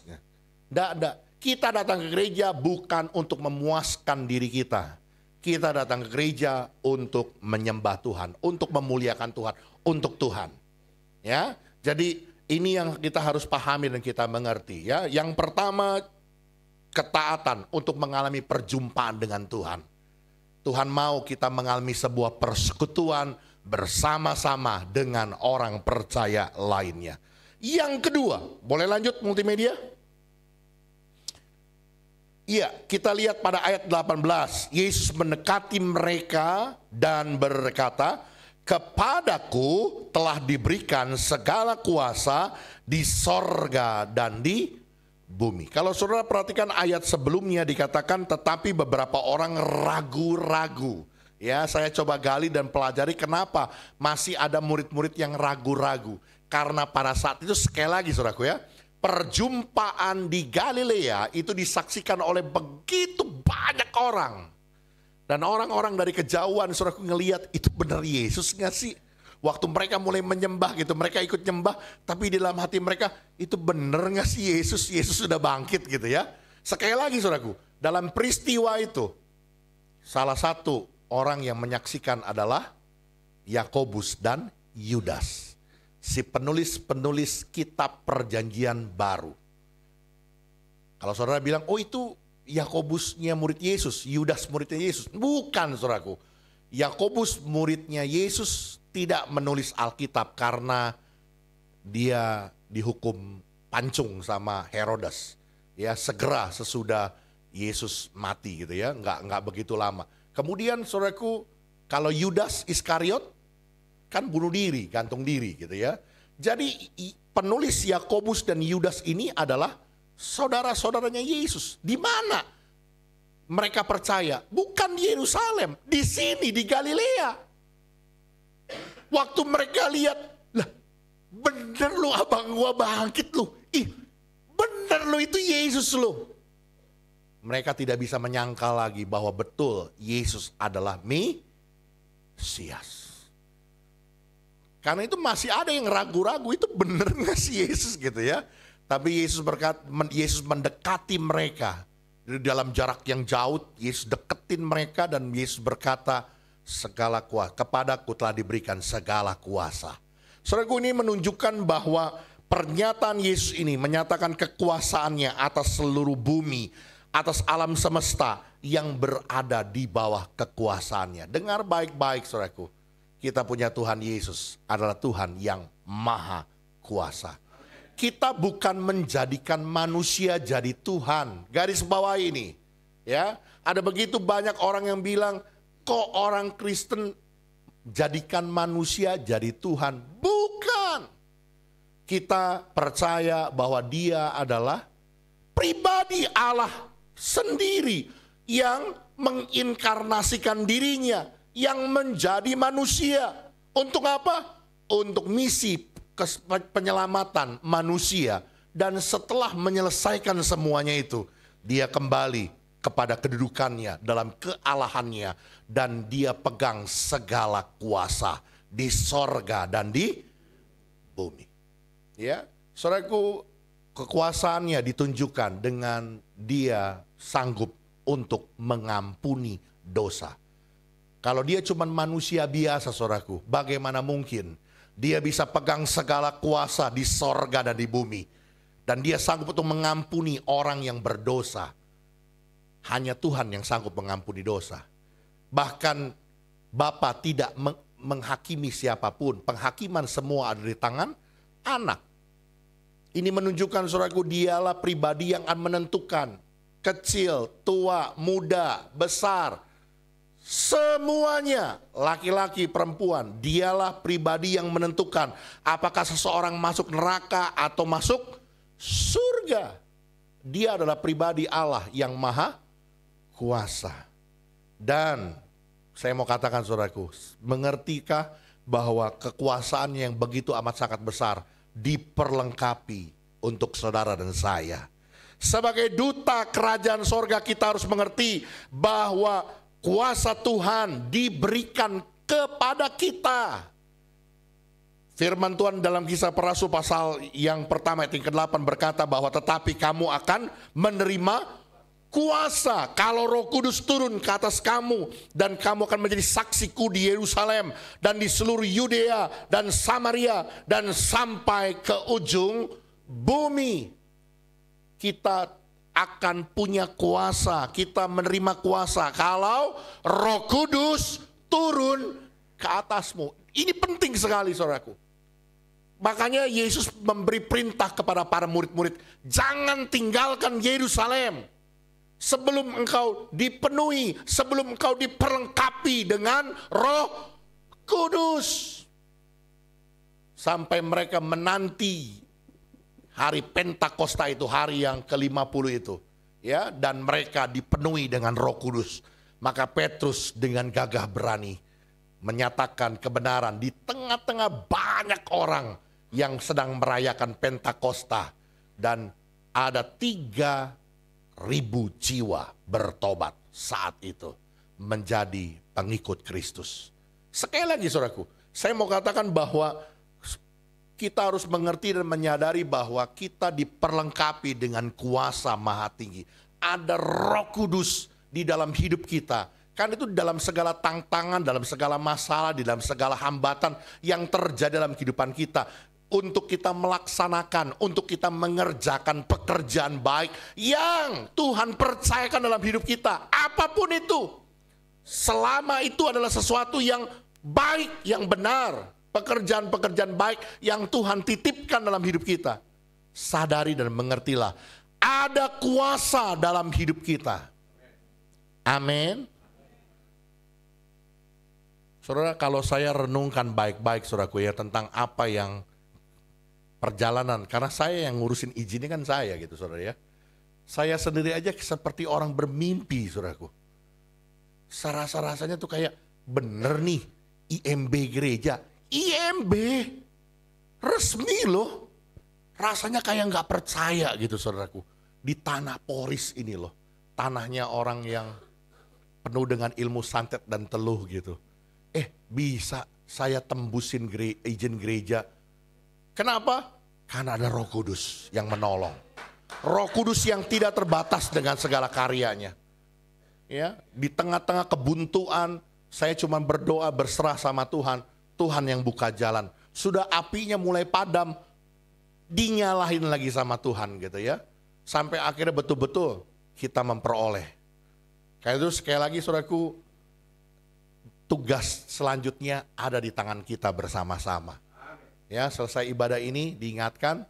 Nggak. Kita datang ke gereja bukan untuk memuaskan diri kita. Kita datang ke gereja untuk menyembah Tuhan, untuk memuliakan Tuhan, untuk Tuhan. Ya, jadi ini yang kita harus pahami dan kita mengerti. Ya, yang pertama, ketaatan untuk mengalami perjumpaan dengan Tuhan. Tuhan mau kita mengalami sebuah persekutuan bersama-sama dengan orang percaya lainnya. Yang kedua, boleh lanjut multimedia? Iya, kita lihat pada ayat 18. Yesus mendekati mereka dan berkata, "Kepadaku telah diberikan segala kuasa di sorga dan di bumi." Kalau saudara perhatikan ayat sebelumnya dikatakan tetapi beberapa orang ragu-ragu. Ya, saya coba gali dan pelajari kenapa masih ada murid-murid yang ragu-ragu. Karena pada saat itu sekali lagi saudaraku ya, perjumpaan di Galilea itu disaksikan oleh begitu banyak orang. Dan orang-orang dari kejauhan saudaraku ngelihat itu benar Yesus gak sih? waktu mereka mulai menyembah gitu, mereka ikut nyembah, tapi di dalam hati mereka, itu bener gak sih Yesus sudah bangkit gitu ya. Sekali lagi saudaraku, dalam peristiwa itu, salah satu orang yang menyaksikan adalah Yakobus dan Yudas, si penulis-penulis kitab perjanjian baru. Kalau saudara bilang, oh itu Yakobusnya murid Yesus, Yudas muridnya Yesus. Bukan saudaraku. Yakobus muridnya Yesus tidak menulis Alkitab karena dia dihukum pancung sama Herodes. Ya, segera sesudah Yesus mati gitu ya, nggak begitu lama. Kemudian saudaraku, kalau Yudas Iskariot kan bunuh diri, gantung diri gitu ya. Jadi penulis Yakobus dan Yudas ini adalah saudara-saudaranya Yesus. Di mana mereka percaya? Bukan di Yerusalem, di sini di Galilea. Waktu mereka lihat, lah bener lu abang gua bangkit lu. Ih, bener lu itu Yesus lu. Mereka tidak bisa menyangkal lagi bahwa betul Yesus adalah Mesias. Karena itu masih ada yang ragu-ragu, itu bener gak sih Yesus gitu ya. Tapi Yesus mendekati mereka. Di dalam jarak yang jauh, Yesus deketin mereka dan Yesus berkata, segala kuasa, kepadaku telah diberikan segala kuasa. Saudaraku, ini menunjukkan bahwa pernyataan Yesus ini menyatakan kekuasaannya atas seluruh bumi, atas alam semesta yang berada di bawah kekuasaannya. Dengar baik-baik saudaraku, kita punya Tuhan Yesus adalah Tuhan yang maha kuasa. Kita bukan menjadikan manusia jadi Tuhan. Garis bawah ini, ya. Ada begitu banyak orang yang bilang, kok orang Kristen jadikan manusia jadi Tuhan? Bukan. Kita percaya bahwa Dia adalah pribadi Allah sendiri yang menginkarnasikan dirinya, yang menjadi manusia. Untuk apa? Untuk misi penyelamatan manusia. Dan setelah menyelesaikan semuanya itu, Dia kembali kepada kedudukannya dalam kealahannya, dan Dia pegang segala kuasa di sorga dan di bumi. Ya, saudaraku, kekuasaannya ditunjukkan dengan Dia sanggup untuk mengampuni dosa. Kalau Dia cuma manusia biasa saudaraku, bagaimana mungkin Dia bisa pegang segala kuasa di sorga dan di bumi. Dan Dia sanggup untuk mengampuni orang yang berdosa. Hanya Tuhan yang sanggup mengampuni dosa. Bahkan Bapa tidak menghakimi siapapun. Penghakiman semua ada di tangan anak. Ini menunjukkan saudaraku, Dialah pribadi yang akan menentukan. Kecil, tua, muda, besar. Semuanya, laki-laki, perempuan, Dialah pribadi yang menentukan apakah seseorang masuk neraka atau masuk surga. Dia adalah pribadi Allah yang maha kuasa. Dan saya mau katakan saudaraku, mengertikah bahwa kekuasaannya yang begitu amat sangat besar diperlengkapi untuk saudara dan saya. Sebagai duta kerajaan sorga, kita harus mengerti bahwa kuasa Tuhan diberikan kepada kita. Firman Tuhan dalam Kisah Para Rasul pasal yang pertama ayat yang ke-8 berkata bahwa tetapi kamu akan menerima kuasa kalau Roh Kudus turun ke atas kamu, dan kamu akan menjadi saksiku di Yerusalem dan di seluruh Yudea dan Samaria dan sampai ke ujung bumi. Kita akan punya kuasa, kita menerima kuasa kalau Roh Kudus turun ke atasmu. Ini penting sekali saudaraku. Makanya Yesus memberi perintah kepada para murid-murid, jangan tinggalkan Yerusalem sebelum engkau dipenuhi, sebelum engkau diperlengkapi dengan Roh Kudus. Sampai mereka menanti hari Pentakosta itu, hari yang ke-50 itu, ya, dan mereka dipenuhi dengan Roh Kudus. Maka Petrus dengan gagah berani menyatakan kebenaran di tengah-tengah banyak orang yang sedang merayakan Pentakosta, dan ada 3.000 jiwa bertobat saat itu menjadi pengikut Kristus. Sekali lagi saudaraku, Saya mau katakan bahwa kita harus mengerti dan menyadari bahwa kita diperlengkapi dengan kuasa Maha Tinggi. Ada Roh Kudus di dalam hidup kita. Kan itu dalam segala tantangan, dalam segala masalah, di dalam segala hambatan yang terjadi dalam kehidupan kita. Untuk kita melaksanakan, untuk kita mengerjakan pekerjaan baik yang Tuhan percayakan dalam hidup kita. Apapun itu, selama itu adalah sesuatu yang baik, yang benar. Pekerjaan-pekerjaan baik yang Tuhan titipkan dalam hidup kita. Sadari dan mengertilah, ada kuasa dalam hidup kita. Amin. Saudara, kalau saya renungkan baik-baik saudaraku ya tentang apa yang perjalanan, karena saya yang ngurusin izinnya kan saya gitu saudara ya. Saya sendiri aja seperti orang bermimpi saudaraku. Rasanya tuh kayak bener nih IMB gereja. IMB resmi loh. Rasanya kayak gak percaya gitu saudaraku. Di tanah poris ini loh. Tanahnya orang yang penuh dengan ilmu santet dan teluh gitu. Bisa saya tembusin izin gereja. Kenapa? Karena ada Roh Kudus yang menolong. Roh Kudus yang tidak terbatas dengan segala karyanya. Ya, di tengah-tengah kebuntuan, saya cuma berdoa berserah sama Tuhan. Tuhan yang buka jalan. Sudah apinya mulai padam, dinyalahin lagi sama Tuhan gitu ya. Sampai akhirnya betul-betul kita memperoleh. Kayak itu sekali lagi saudaraku, tugas selanjutnya ada di tangan kita bersama-sama. Ya, selesai ibadah ini diingatkan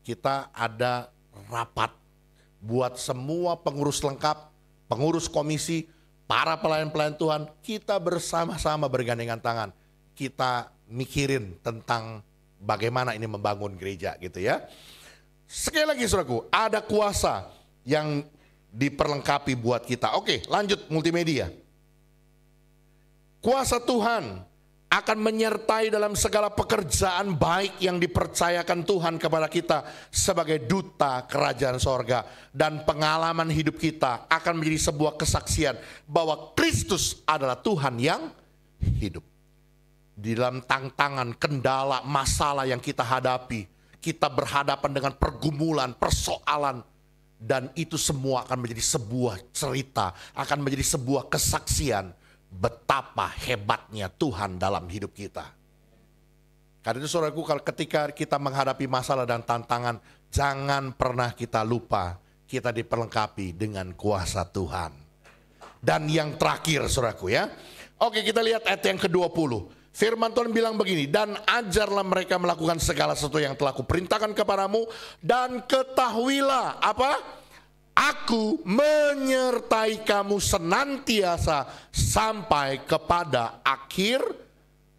kita ada rapat buat semua pengurus lengkap, pengurus komisi, para pelayan-pelayan Tuhan, kita bersama-sama bergandengan tangan. Kita mikirin tentang bagaimana ini membangun gereja gitu ya. Sekali lagi saudaraku, ada kuasa yang diperlengkapi buat kita. Oke, lanjut multimedia. Kuasa Tuhan akan menyertai dalam segala pekerjaan baik yang dipercayakan Tuhan kepada kita sebagai duta kerajaan sorga. Dan pengalaman hidup kita akan menjadi sebuah kesaksian bahwa Kristus adalah Tuhan yang hidup. Di dalam tantangan, kendala, masalah yang kita hadapi, kita berhadapan dengan pergumulan, persoalan. Dan itu semua akan menjadi sebuah cerita, akan menjadi sebuah kesaksian. Betapa hebatnya Tuhan dalam hidup kita. Karena itu saudaraku, kalau ketika kita menghadapi masalah dan tantangan, jangan pernah kita lupa kita diperlengkapi dengan kuasa Tuhan. Dan yang terakhir saudaraku ya. Oke, kita lihat ayat yang ke-20. Firman Tuhan bilang begini, dan ajarlah mereka melakukan segala sesuatu yang telah kuperintahkan kepadamu, dan ketahuilah apa? Aku menyertai kamu senantiasa sampai kepada akhir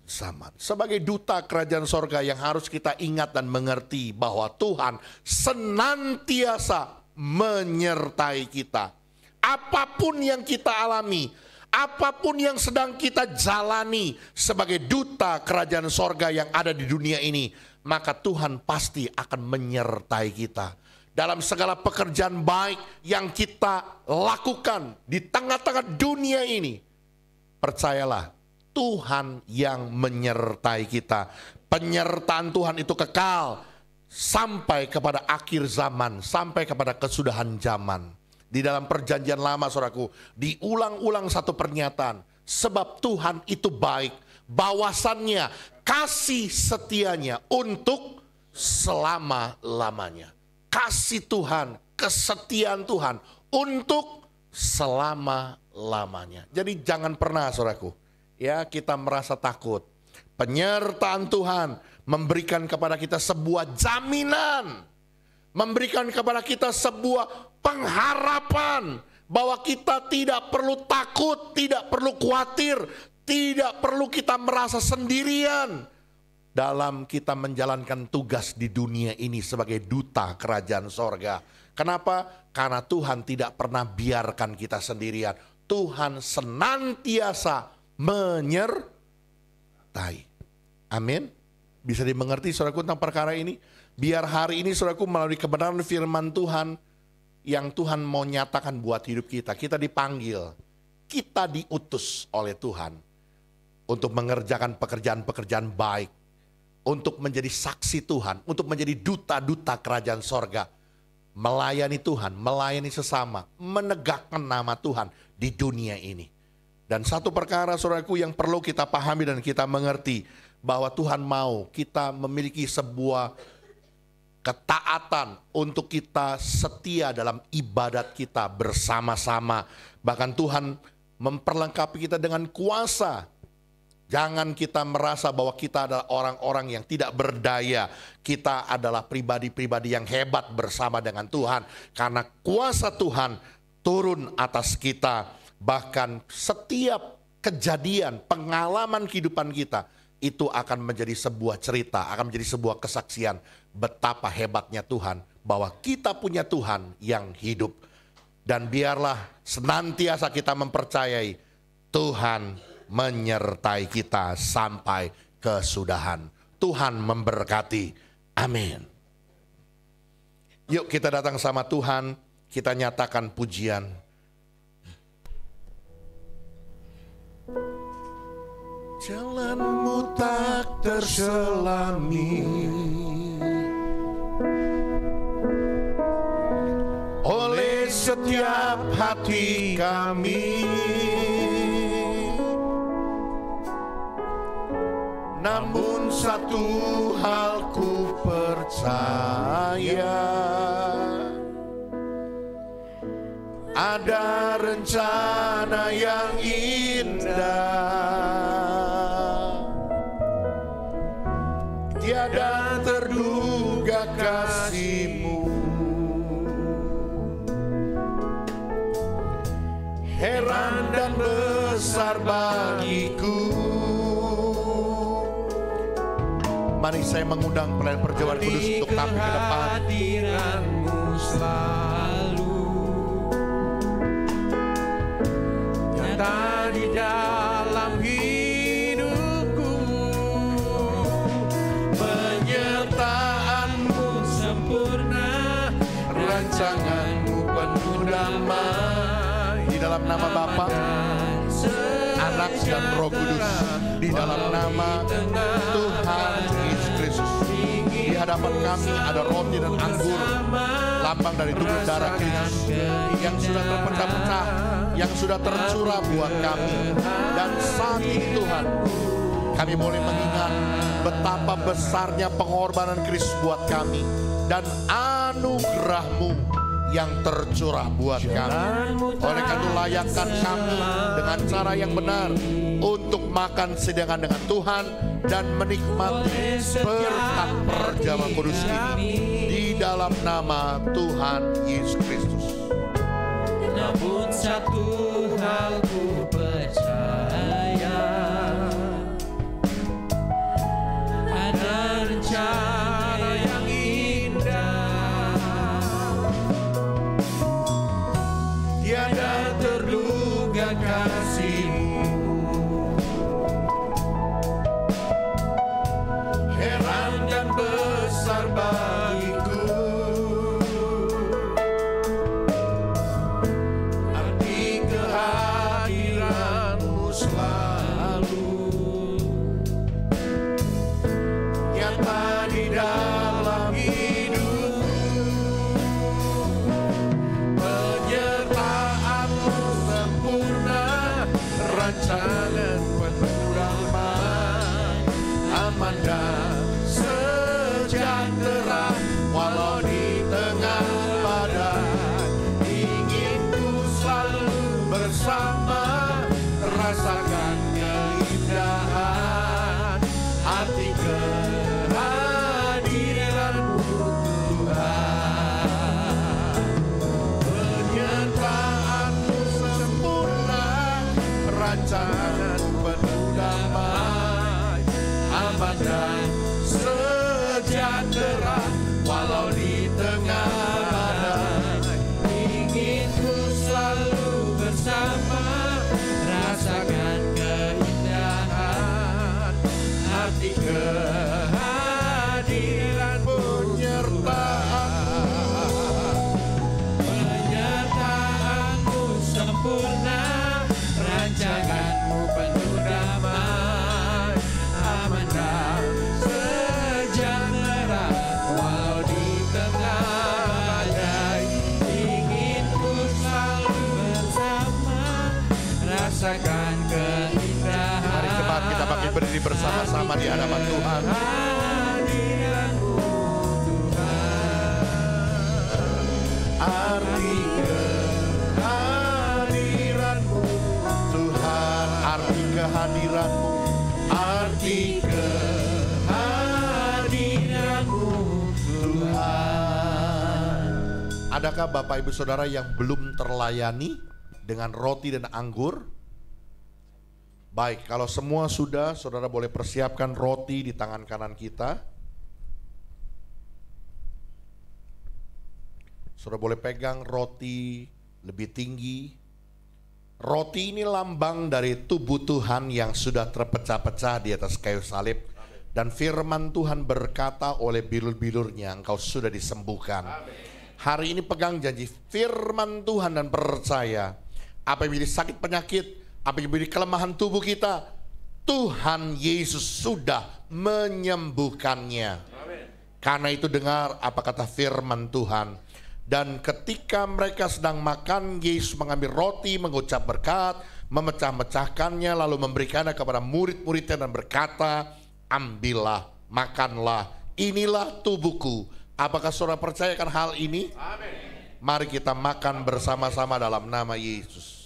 zaman. Sebagai duta kerajaan sorga yang harus kita ingat dan mengerti bahwa Tuhan senantiasa menyertai kita. Apapun yang kita alami, apapun yang sedang kita jalani sebagai duta kerajaan sorga yang ada di dunia ini, maka Tuhan pasti akan menyertai kita. Dalam segala pekerjaan baik yang kita lakukan di tengah-tengah dunia ini, percayalah Tuhan yang menyertai kita. Penyertaan Tuhan itu kekal sampai kepada akhir zaman, sampai kepada kesudahan zaman. Di dalam perjanjian lama saudaraku, diulang-ulang satu pernyataan, sebab Tuhan itu baik, bawasannya, kasih setianya untuk selama-lamanya. Kasih Tuhan, kesetiaan Tuhan untuk selama-lamanya. Jadi jangan pernah saudaraku, ya kita merasa takut. Penyertaan Tuhan memberikan kepada kita sebuah jaminan, memberikan kepada kita sebuah pengharapan bahwa kita tidak perlu takut, tidak perlu khawatir, tidak perlu kita merasa sendirian dalam kita menjalankan tugas di dunia ini sebagai duta kerajaan sorga. Kenapa? Karena Tuhan tidak pernah biarkan kita sendirian. Tuhan senantiasa menyertai. Amin. Bisa dimengerti saudaraku tentang perkara ini? Biar hari ini saudaraku melalui kebenaran firman Tuhan yang Tuhan mau nyatakan buat hidup kita. Kita dipanggil, kita diutus oleh Tuhan untuk mengerjakan pekerjaan-pekerjaan baik, untuk menjadi saksi Tuhan, untuk menjadi duta-duta kerajaan sorga, melayani Tuhan, melayani sesama, menegakkan nama Tuhan di dunia ini. Dan satu perkara saudaraku yang perlu kita pahami dan kita mengerti, bahwa Tuhan mau kita memiliki sebuah ketaatan untuk kita setia dalam ibadat kita bersama-sama. Bahkan Tuhan memperlengkapi kita dengan kuasa. Jangan kita merasa bahwa kita adalah orang-orang yang tidak berdaya. Kita adalah pribadi-pribadi yang hebat bersama dengan Tuhan. Karena kuasa Tuhan turun atas kita. Bahkan setiap kejadian, pengalaman kehidupan kita, itu akan menjadi sebuah cerita, akan menjadi sebuah kesaksian betapa hebatnya Tuhan, bahwa kita punya Tuhan yang hidup. Dan biarlah senantiasa kita mempercayai Tuhan menyertai kita sampai kesudahan. Tuhan memberkati. Amin. Yuk kita datang sama Tuhan, kita nyatakan pujian. Jalanmu tak terselami oleh setiap hati kami, namun satu hal ku percaya, ada rencana yang indah, tiada terduga kasih-Mu, heran dan besar bagiku. Mari saya mengundang pelayan perjamuan kudus untuk tampil ke depan. Hadirat-Mu selalu nyata di dalam hidupku, penyertaan-Mu sempurna, rancangan-Mu penuh damai. Di dalam nama Bapa, Anak dan Roh Kudus, di dalam nama Tuhan Yesus Kristus. Di hadapan kami ada roti dan anggur, lambang dari tubuh darah Kristus yang sudah terpecah-pecah, yang sudah tercurah buat kami. Dan saat ini Tuhan, kami boleh mengingat betapa besarnya pengorbanan Kristus buat kami dan anugerah-Mu yang tercurah buat kami. Oleh karena itu layakkan kami dengan cara yang benar untuk makan sedengan dengan Tuhan dan menikmati berkat perjamuan kudus ini di dalam nama Tuhan Yesus Kristus. Namun satu hal ku percaya, ada rencana yang indah, tiada terduga kasih-Mu, heran dan besar bagiku, arti kehadiran-Mu selalu nyata di dalam hidupku, penyertaan-Mu sempurna, rancangan penuh damai, aman dan sejahtera walau di tengah badai. Ingin ku selalu bersama, rasakan keindahan arti kehadiran-Mu Tuhan. Penyertaan-Mu sempurna, rancangan penuh damai, aman dan sejahtera walau di tengah badai. ingin ku selalu bersama, rasakan keindahan Hati kehadiran penyertaan-Mu sempurna, rancangan-Mu penuh damai, bersama-sama di hadapan Tuhan. Hadiratmu Arti kehadiranmu Tuhan, arti kehadiranmu, arti kehadiranmu Tuhan. Adakah Bapak Ibu Saudara yang belum terlayani dengan roti dan anggur? Baik, kalau semua sudah, saudara boleh persiapkan roti di tangan kanan kita. Saudara boleh pegang roti lebih tinggi. Roti ini lambang dari tubuh Tuhan yang sudah terpecah-pecah di atas kayu salib. Dan firman Tuhan berkata oleh bilur-bilurnya, engkau sudah disembuhkan. Hari ini pegang janji firman Tuhan dan percaya. Apa yang menjadi sakit penyakit, apa yang menjadi kelemahan tubuh kita, Tuhan Yesus sudah menyembuhkannya. Karena itu dengar apa kata firman Tuhan. Dan ketika mereka sedang makan, Yesus mengambil roti, mengucap berkat, memecah-mecahkannya, lalu memberikannya kepada murid-muridnya dan berkata, ambillah, makanlah, inilah tubuhku. Apakah saudara percayakan hal ini? Amin. Mari kita makan bersama-sama dalam nama Yesus.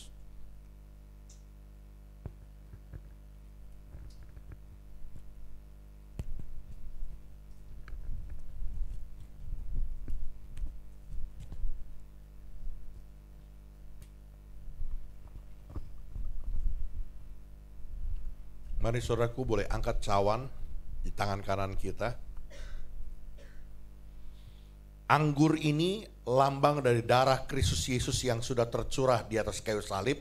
Mari saudaraku boleh angkat cawan di tangan kanan kita. Anggur ini lambang dari darah Kristus Yesus yang sudah tercurah di atas kayu salib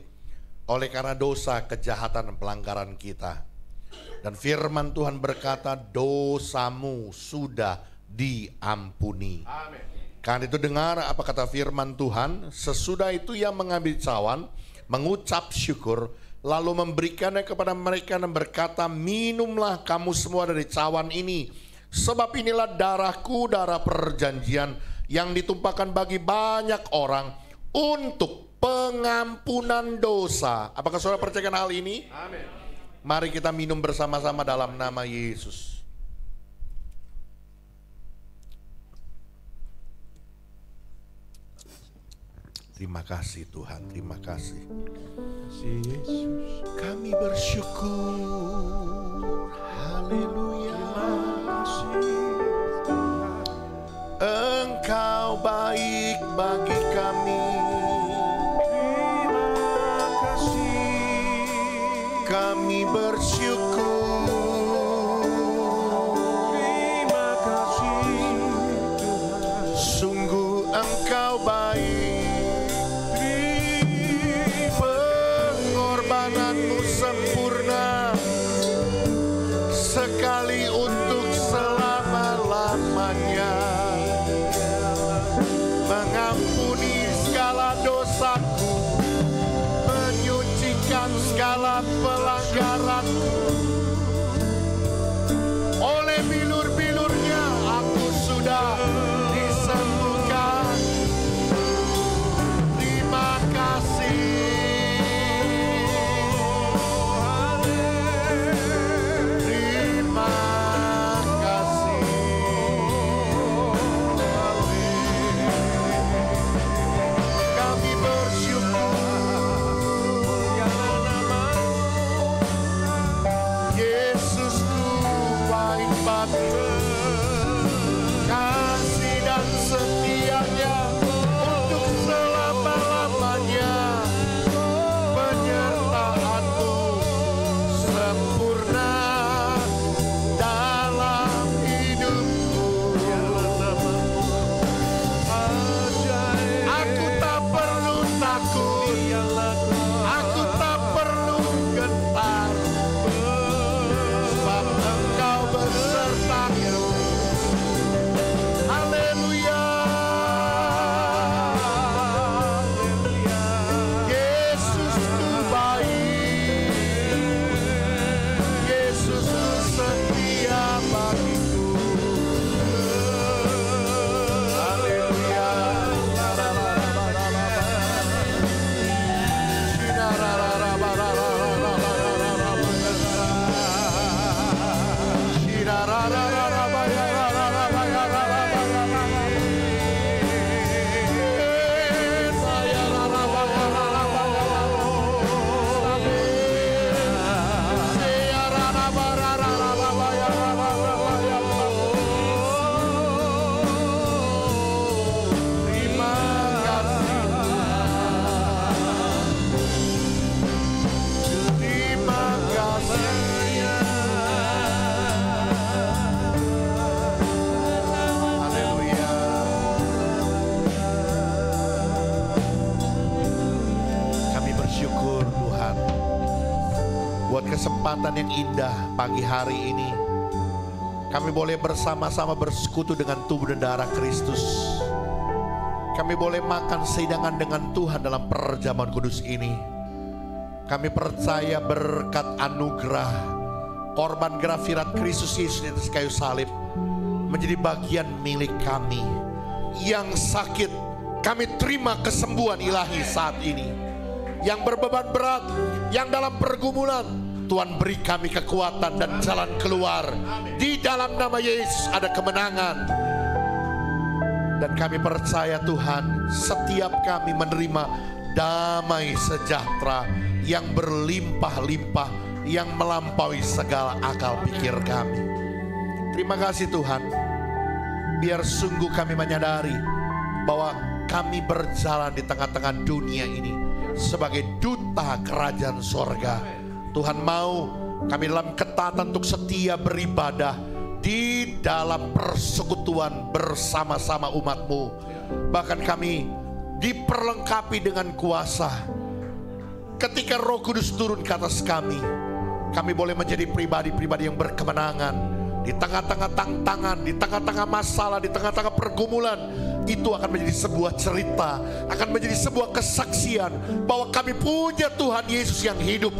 oleh karena dosa, kejahatan, dan pelanggaran kita. Dan firman Tuhan berkata, dosamu sudah diampuni. Amin. Karena itu dengar apa kata firman Tuhan. Sesudah itu ia mengambil cawan, mengucap syukur, lalu memberikannya kepada mereka dan berkata, minumlah kamu semua dari cawan ini, sebab inilah darahku, darah perjanjian yang ditumpahkan bagi banyak orang untuk pengampunan dosa. Apakah saudara percayakan hal ini? Amin. Mari kita minum bersama-sama dalam nama Yesus. Terima kasih Tuhan, terima kasih. Yesus, kami bersyukur. Haleluya. Engkau baik bagi kami. terima kasih. Kami bersyukur. Terima kasih Tuhan. Sungguh Engkau baik. Pengorbananmu sempurna, sekali untuk selama-lamanya, mengampuni segala dosaku, menyucikan segala pelanggaranku. Oleh bilur-bilurnya aku sudah disembuhkan. Terima kasih. Terima kasih. Kami bersyukur. Yesusku baik bagiku. Kasih dan setianya untuk selama-lamanya. Penyertaanmu sempurna dalam hidupku. Aku tak perlu takut, aku tak perlu gentar, sebab Engkau besertaku. kesempatan yang indah pagi hari ini. Kami boleh bersama-sama bersekutu dengan tubuh dan darah Kristus. Kami boleh makan sehidangan dengan Tuhan dalam perjamuan kudus ini. Kami percaya berkat anugerah korban grafirat Kristus Yesus di atas kayu salib menjadi bagian milik kami. Yang sakit, kami terima kesembuhan ilahi saat ini. Yang berbeban berat, yang dalam pergumulan, Tuhan beri kami kekuatan dan jalan keluar. Di dalam nama Yesus ada kemenangan. Dan kami percaya Tuhan, setiap kami menerima damai sejahtera yang berlimpah-limpah, yang melampaui segala akal pikir kami. Terima kasih Tuhan. Biar sungguh kami menyadari bahwa kami berjalan di tengah-tengah dunia ini sebagai duta kerajaan sorga. Tuhan mau kami dalam ketaatan untuk setia beribadah di dalam persekutuan bersama-sama umat-Mu. Bahkan kami diperlengkapi dengan kuasa. Ketika Roh Kudus turun ke atas kami boleh menjadi pribadi-pribadi yang berkemenangan. Di tengah-tengah tantangan, di tengah-tengah masalah, di tengah-tengah pergumulan, itu akan menjadi sebuah cerita, akan menjadi sebuah kesaksian bahwa kami punya Tuhan Yesus yang hidup.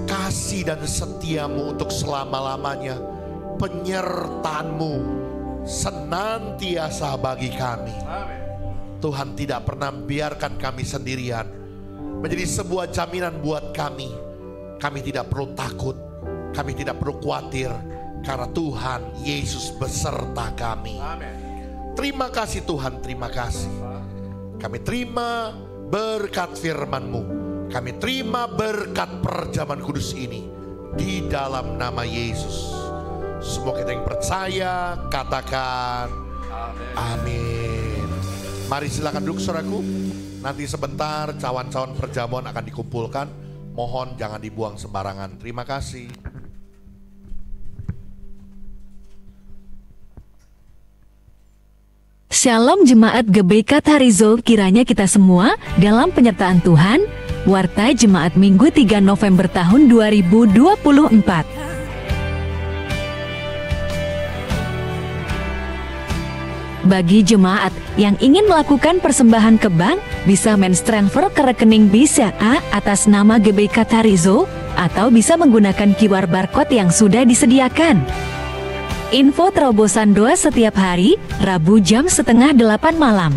Kasih dan setiamu untuk selama-lamanya, penyertaan-Mu senantiasa bagi kami. Tuhan tidak pernah biarkan kami sendirian, menjadi sebuah jaminan buat kami. Kami tidak perlu takut, kami tidak perlu khawatir, karena Tuhan Yesus beserta kami. Terima kasih Tuhan, terima kasih. Kami terima berkat firman-Mu, kami terima berkat perjamuan kudus ini di dalam nama Yesus. Semua kita yang percaya katakan amin. Mari silakan duduk saudaraku. Nanti sebentar cawan-cawan perjamuan akan dikumpulkan. Mohon jangan dibuang sembarangan. Terima kasih. Shalom Jemaat GBK Tarizul, kiranya kita semua dalam penyertaan Tuhan. Warta Jemaat Minggu 3 November tahun 2024. Bagi jemaat yang ingin melakukan persembahan ke bank, bisa men-transfer ke rekening BCA atas nama GBK Tarizul, atau bisa menggunakan QR barcode yang sudah disediakan. Info terobosan doa setiap hari, Rabu jam 7:30 malam.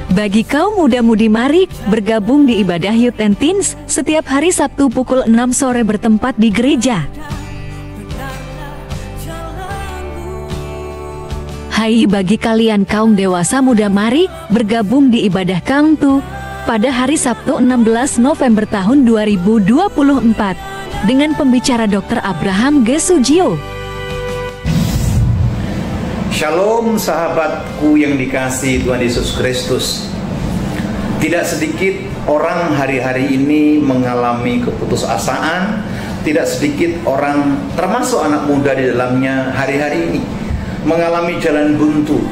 Bagi kaum muda-mudi, mari bergabung di ibadah Youth and Teens setiap hari Sabtu pukul 6 sore bertempat di gereja. Hai bagi kalian kaum dewasa muda, mari bergabung di ibadah Kangtu pada hari Sabtu 16 November tahun 2024 dengan pembicara Dr. Abraham G. Sujio. Shalom sahabatku yang dikasihi Tuhan Yesus Kristus. Tidak sedikit orang hari-hari ini mengalami keputusasaan. Tidak sedikit orang, termasuk anak muda di dalamnya, hari-hari ini mengalami jalan buntu,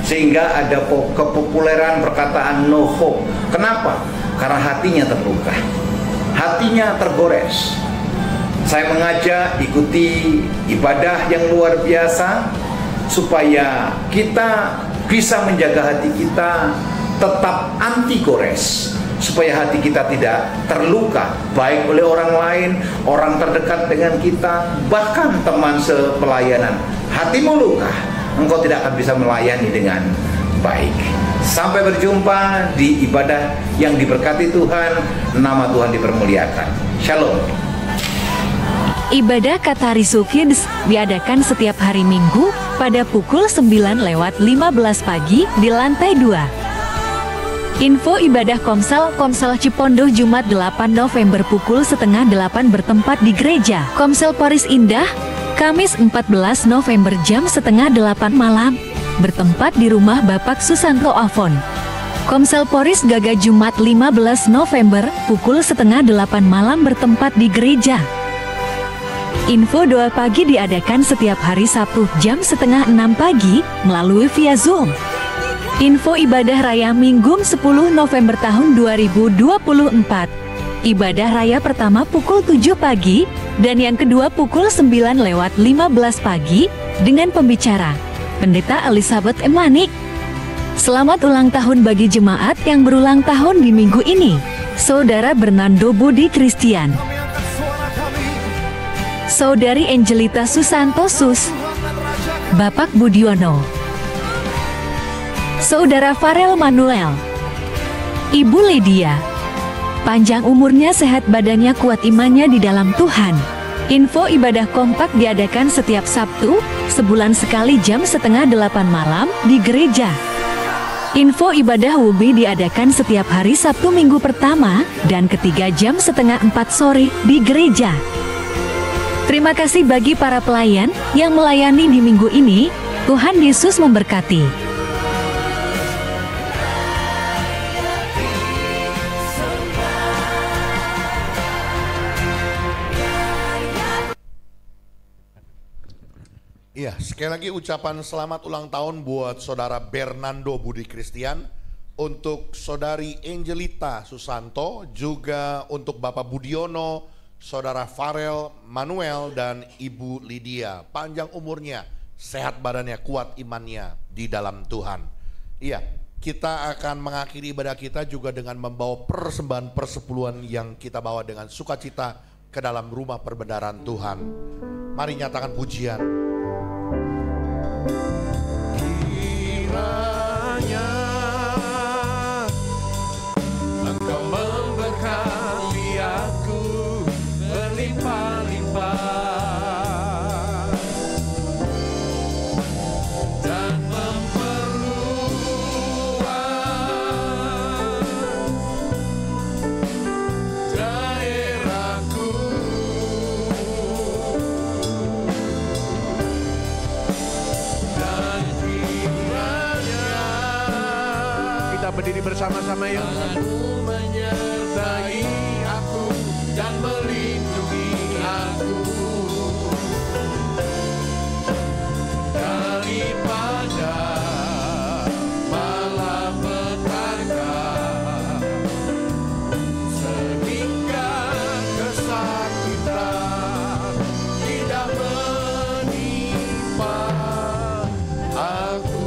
sehingga ada kepopuleran perkataan no hope. Kenapa? Karena hatinya terluka, hatinya tergores. Saya mengajak ikuti ibadah yang luar biasa supaya kita bisa menjaga hati kita tetap anti gores, supaya hati kita tidak terluka baik oleh orang lain, orang terdekat dengan kita, bahkan teman sepelayanan. Hatimu luka, engkau tidak akan bisa melayani dengan baik. Sampai berjumpa di ibadah yang diberkati Tuhan, nama Tuhan dipermuliakan. Shalom. Ibadah Katarizul Kids diadakan setiap hari Minggu pada pukul 9:15 pagi di lantai 2. Info ibadah Komsel Cipondoh Jumat 8 November pukul 7:30 bertempat di gereja Komsel Paris Indah. Kamis 14 November jam 7:30 malam bertempat di rumah Bapak Susanto Afon. Komsel Paris Gaga Jumat 15 November pukul 7:30 malam bertempat di gereja. Info doa pagi diadakan setiap hari Sabtu jam 5:30 pagi melalui via Zoom. Info ibadah raya Minggu 10 November tahun 2024 Ibadah raya pertama pukul 7 pagi dan yang kedua pukul 9:15 pagi dengan pembicara Pendeta Elizabeth M. Manik. Selamat ulang tahun bagi jemaat yang berulang tahun di minggu ini. Saudara Bernardo Budi Christian, Saudari Angelita Susanto Sus, Bapak Budiono, Saudara Farel Manuel, Ibu Lydia. Panjang umurnya, sehat badannya, kuat imannya di dalam Tuhan. Info ibadah kompak diadakan setiap Sabtu, sebulan sekali jam 7:30 malam di gereja. Info ibadah WUBI diadakan setiap hari Sabtu minggu pertama dan ketiga jam 3:30 sore di gereja. Terima kasih bagi para pelayan yang melayani di minggu ini. Tuhan Yesus memberkati. Iya, sekali lagi ucapan selamat ulang tahun buat Saudara Bernardo Budi Christian, untuk Saudari Angelita Susanto, juga untuk Bapak Budiono, Saudara Farel Manuel, dan Ibu Lydia. Panjang umurnya, sehat badannya, kuat imannya di dalam Tuhan. Iya, kita akan mengakhiri ibadah kita juga dengan membawa persembahan persepuluhan yang kita bawa dengan sukacita ke dalam rumah perbendaharaan Tuhan. Mari nyatakan pujian. Kiranya Engkau memberkati aku berlimpah-limpah dan memperluas daerahku. Dan kita berdiri bersama-sama yuk. Tanganmu menyertai aku dan melindungi aku daripada malapetaka, sehingga kesakitan tidak menimpa aku.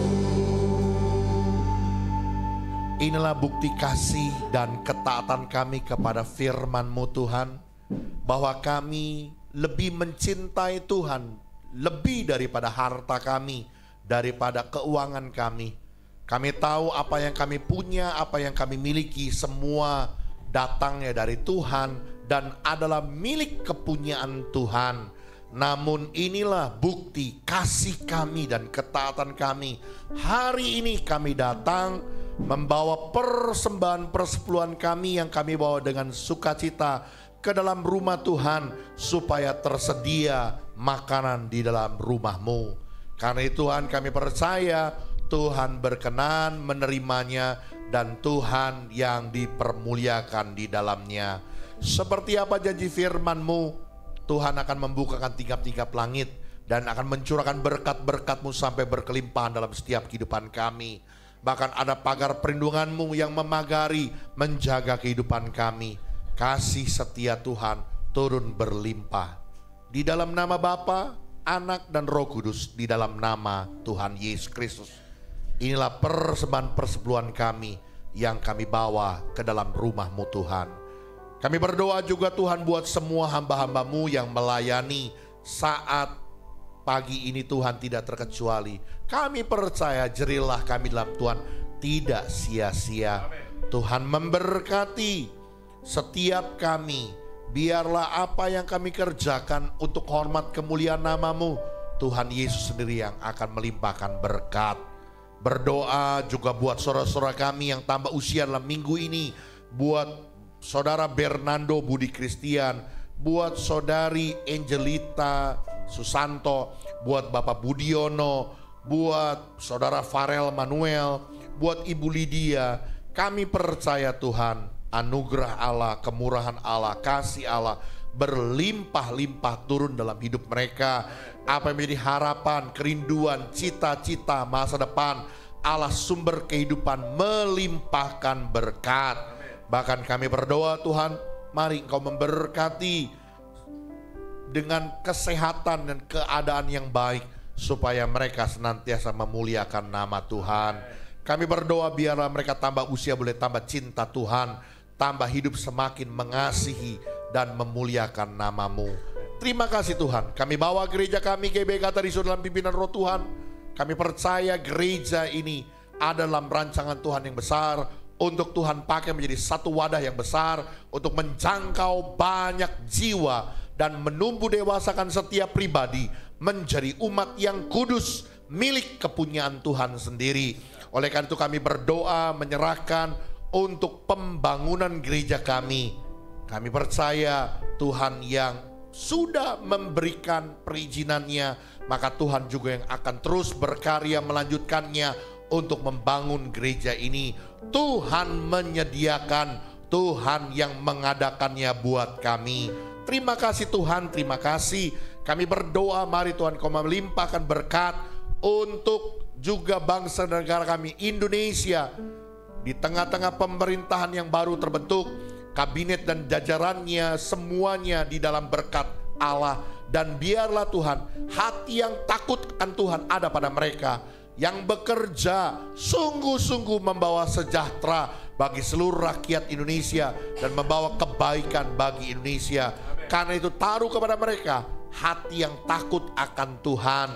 Inilah bukti kasih dan ketaatan kami kepada firman-Mu Tuhan, bahwa kami lebih mencintai Tuhan, lebih daripada harta kami, daripada keuangan kami. Kami tahu apa yang kami punya, apa yang kami miliki, semua datangnya dari Tuhan dan adalah milik kepunyaan Tuhan. Namun inilah bukti kasih kami dan ketaatan kami. Hari ini kami datang membawa persembahan persepuluhan kami yang kami bawa dengan sukacita ke dalam rumah Tuhan, supaya tersedia makanan di dalam rumah-Mu. Karena itu Tuhan, kami percaya Tuhan berkenan menerimanya dan Tuhan yang dipermuliakan di dalamnya. Seperti apa janji firman-Mu, Tuhan akan membukakan tingkap-tingkap langit dan akan mencurahkan berkat-berkat-Mu sampai berkelimpahan dalam setiap kehidupan kami. Bahkan ada pagar perlindungan-Mu yang memagari, menjaga kehidupan kami. Kasih setia Tuhan turun berlimpah. Di dalam nama Bapa, Anak, dan Roh Kudus, di dalam nama Tuhan Yesus Kristus. Inilah persembahan persepuluhan kami yang kami bawa ke dalam rumah-Mu Tuhan. Kami berdoa juga Tuhan buat semua hamba-hamba-Mu yang melayani saat pagi ini Tuhan, tidak terkecuali. Kami percaya jerilah kami dalam Tuhan tidak sia-sia. Tuhan memberkati setiap kami. Biarlah apa yang kami kerjakan untuk hormat kemuliaan nama-Mu, Tuhan Yesus sendiri yang akan melimpahkan berkat. Berdoa juga buat saudara-saudara kami yang tambah usia dalam minggu ini. Buat Saudara Bernardo Budi Christian, buat Saudari Angelita Susanto, buat Bapak Budiono, buat Saudara Farel Manuel, buat Ibu Lydia. Kami percaya Tuhan, anugerah Allah, kemurahan Allah, kasih Allah berlimpah-limpah turun dalam hidup mereka. Apa yang menjadi harapan, kerinduan, cita-cita masa depan, Allah sumber kehidupan melimpahkan berkat. Bahkan kami berdoa Tuhan, mari Engkau memberkati dengan kesehatan dan keadaan yang baik, supaya mereka senantiasa memuliakan nama Tuhan. Kami berdoa biarlah mereka tambah usia, boleh tambah cinta Tuhan, tambah hidup semakin mengasihi dan memuliakan nama-Mu. Terima kasih Tuhan. Kami bawa gereja kami GBK Tariso dalam pimpinan Roh Tuhan. Kami percaya gereja ini ada dalam rancangan Tuhan yang besar, untuk Tuhan pakai menjadi satu wadah yang besar untuk menjangkau banyak jiwa dan menumbuh dewasakan setiap pribadi menjadi umat yang kudus, milik kepunyaan Tuhan sendiri. Oleh karena itu kami berdoa menyerahkan untuk pembangunan gereja kami. Kami percaya Tuhan yang sudah memberikan perizinannya, maka Tuhan juga yang akan terus berkarya melanjutkannya untuk membangun gereja ini. Tuhan menyediakan, Tuhan yang mengadakannya buat kami. Terima kasih Tuhan, terima kasih. Kami berdoa mari Tuhan Kau melimpahkan berkat untuk juga bangsa dan negara kami Indonesia. Di tengah-tengah pemerintahan yang baru terbentuk, kabinet dan jajarannya semuanya di dalam berkat Allah. Dan biarlah Tuhan, hati yang takut akan Tuhan ada pada mereka, yang bekerja sungguh-sungguh membawa sejahtera bagi seluruh rakyat Indonesia dan membawa kebaikan bagi Indonesia. Karena itu taruh kepada mereka hati yang takut akan Tuhan.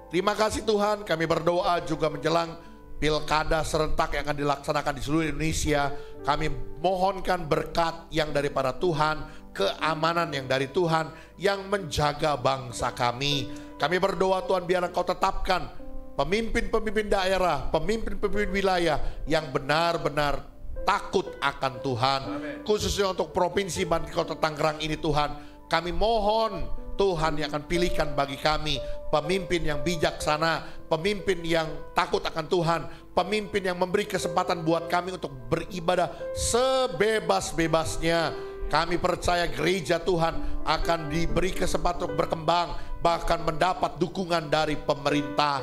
Terima kasih Tuhan. Kami berdoa juga menjelang pilkada serentak yang akan dilaksanakan di seluruh Indonesia. Kami mohonkan berkat yang daripada Tuhan, keamanan yang dari Tuhan yang menjaga bangsa kami. Kami berdoa Tuhan, biar Engkau tetapkan pemimpin-pemimpin daerah, pemimpin-pemimpin wilayah yang benar-benar takut akan Tuhan. Khususnya untuk Provinsi Banten Kota Tangerang ini Tuhan, kami mohon Tuhan yang akan pilihkan bagi kami pemimpin yang bijaksana, pemimpin yang takut akan Tuhan, pemimpin yang memberi kesempatan buat kami untuk beribadah sebebas-bebasnya. Kami percaya gereja Tuhan akan diberi kesempatan untuk berkembang, bahkan mendapat dukungan dari pemerintah.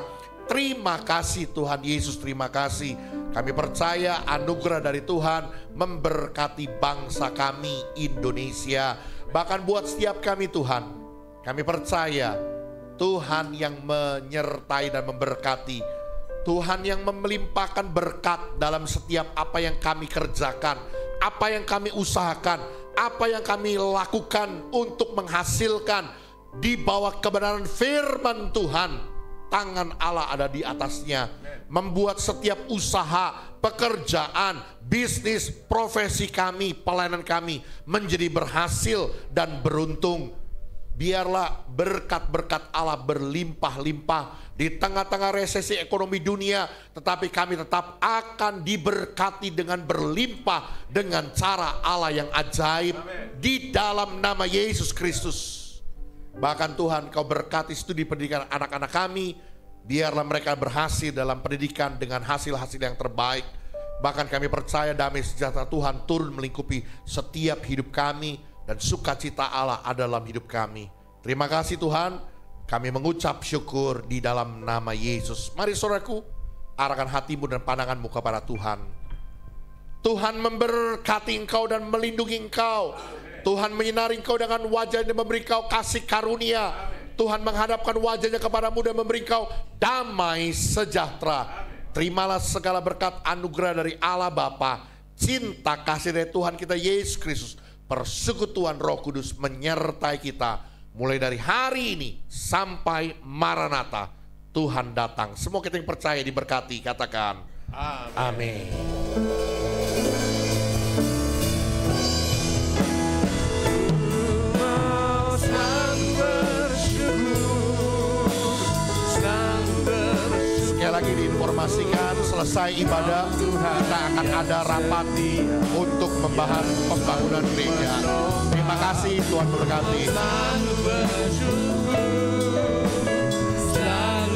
Terima kasih Tuhan Yesus, terima kasih. Kami percaya anugerah dari Tuhan memberkati bangsa kami Indonesia. Bahkan buat setiap kami Tuhan, kami percaya Tuhan yang menyertai dan memberkati. Tuhan yang melimpahkan berkat dalam setiap apa yang kami kerjakan, apa yang kami usahakan, apa yang kami lakukan untuk menghasilkan di bawah kebenaran firman Tuhan. Tangan Allah ada di atasnya, membuat setiap usaha, pekerjaan, bisnis, profesi kami, pelayanan kami menjadi berhasil dan beruntung. Biarlah berkat-berkat Allah berlimpah-limpah di tengah-tengah resesi ekonomi dunia, tetapi kami tetap akan diberkati dengan berlimpah dengan cara Allah yang ajaib. Di dalam nama Yesus Kristus. Bahkan Tuhan Kau berkati studi pendidikan anak-anak kami, biarlah mereka berhasil dalam pendidikan dengan hasil-hasil yang terbaik. Bahkan kami percaya damai sejahtera Tuhan turun melingkupi setiap hidup kami, dan sukacita Allah ada dalam hidup kami. Terima kasih Tuhan, kami mengucap syukur di dalam nama Yesus. Mari saudaraku, arahkan hatimu dan pandanganmu kepada Tuhan. Tuhan memberkati engkau dan melindungi engkau. Tuhan menyinari engkau dengan wajah dan memberi engkau kasih karunia. Tuhan menghadapkan wajahnya kepadamu dan memberi engkau damai sejahtera. Terimalah segala berkat anugerah dari Allah Bapa, cinta kasih dari Tuhan kita Yesus Kristus, persekutuan Roh Kudus menyertai kita mulai dari hari ini sampai Maranatha Tuhan datang. Semua kita yang percaya diberkati, katakan amin. Sekali lagi diinformasikan, selesai ibadah kita akan ada rapat untuk membahas pembangunan gereja. Terima kasih, Tuhan berkati. Selalu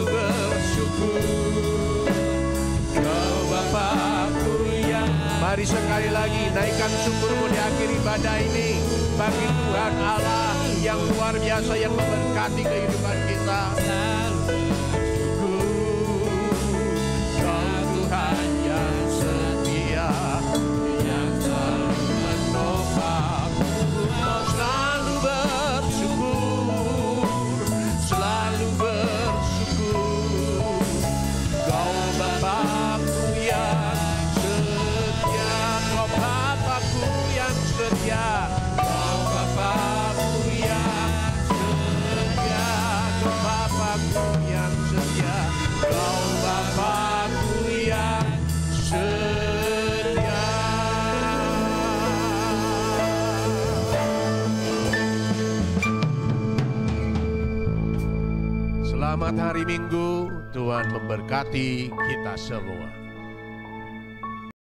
bersyukur Kau Bapakku yang. Mari sekali lagi naikkan syukurmu di akhir ibadah ini bagi Tuhan Allah yang luar biasa yang memberkati kehidupan kita. Tuhan yang setia, yang selalu menopang. setia. Kau Bapa-Ku yang setia, Kau Bapa-Ku yang setia, Kau Bapa-Ku yang setia. Selamat hari Minggu, Tuhan memberkati kita semua.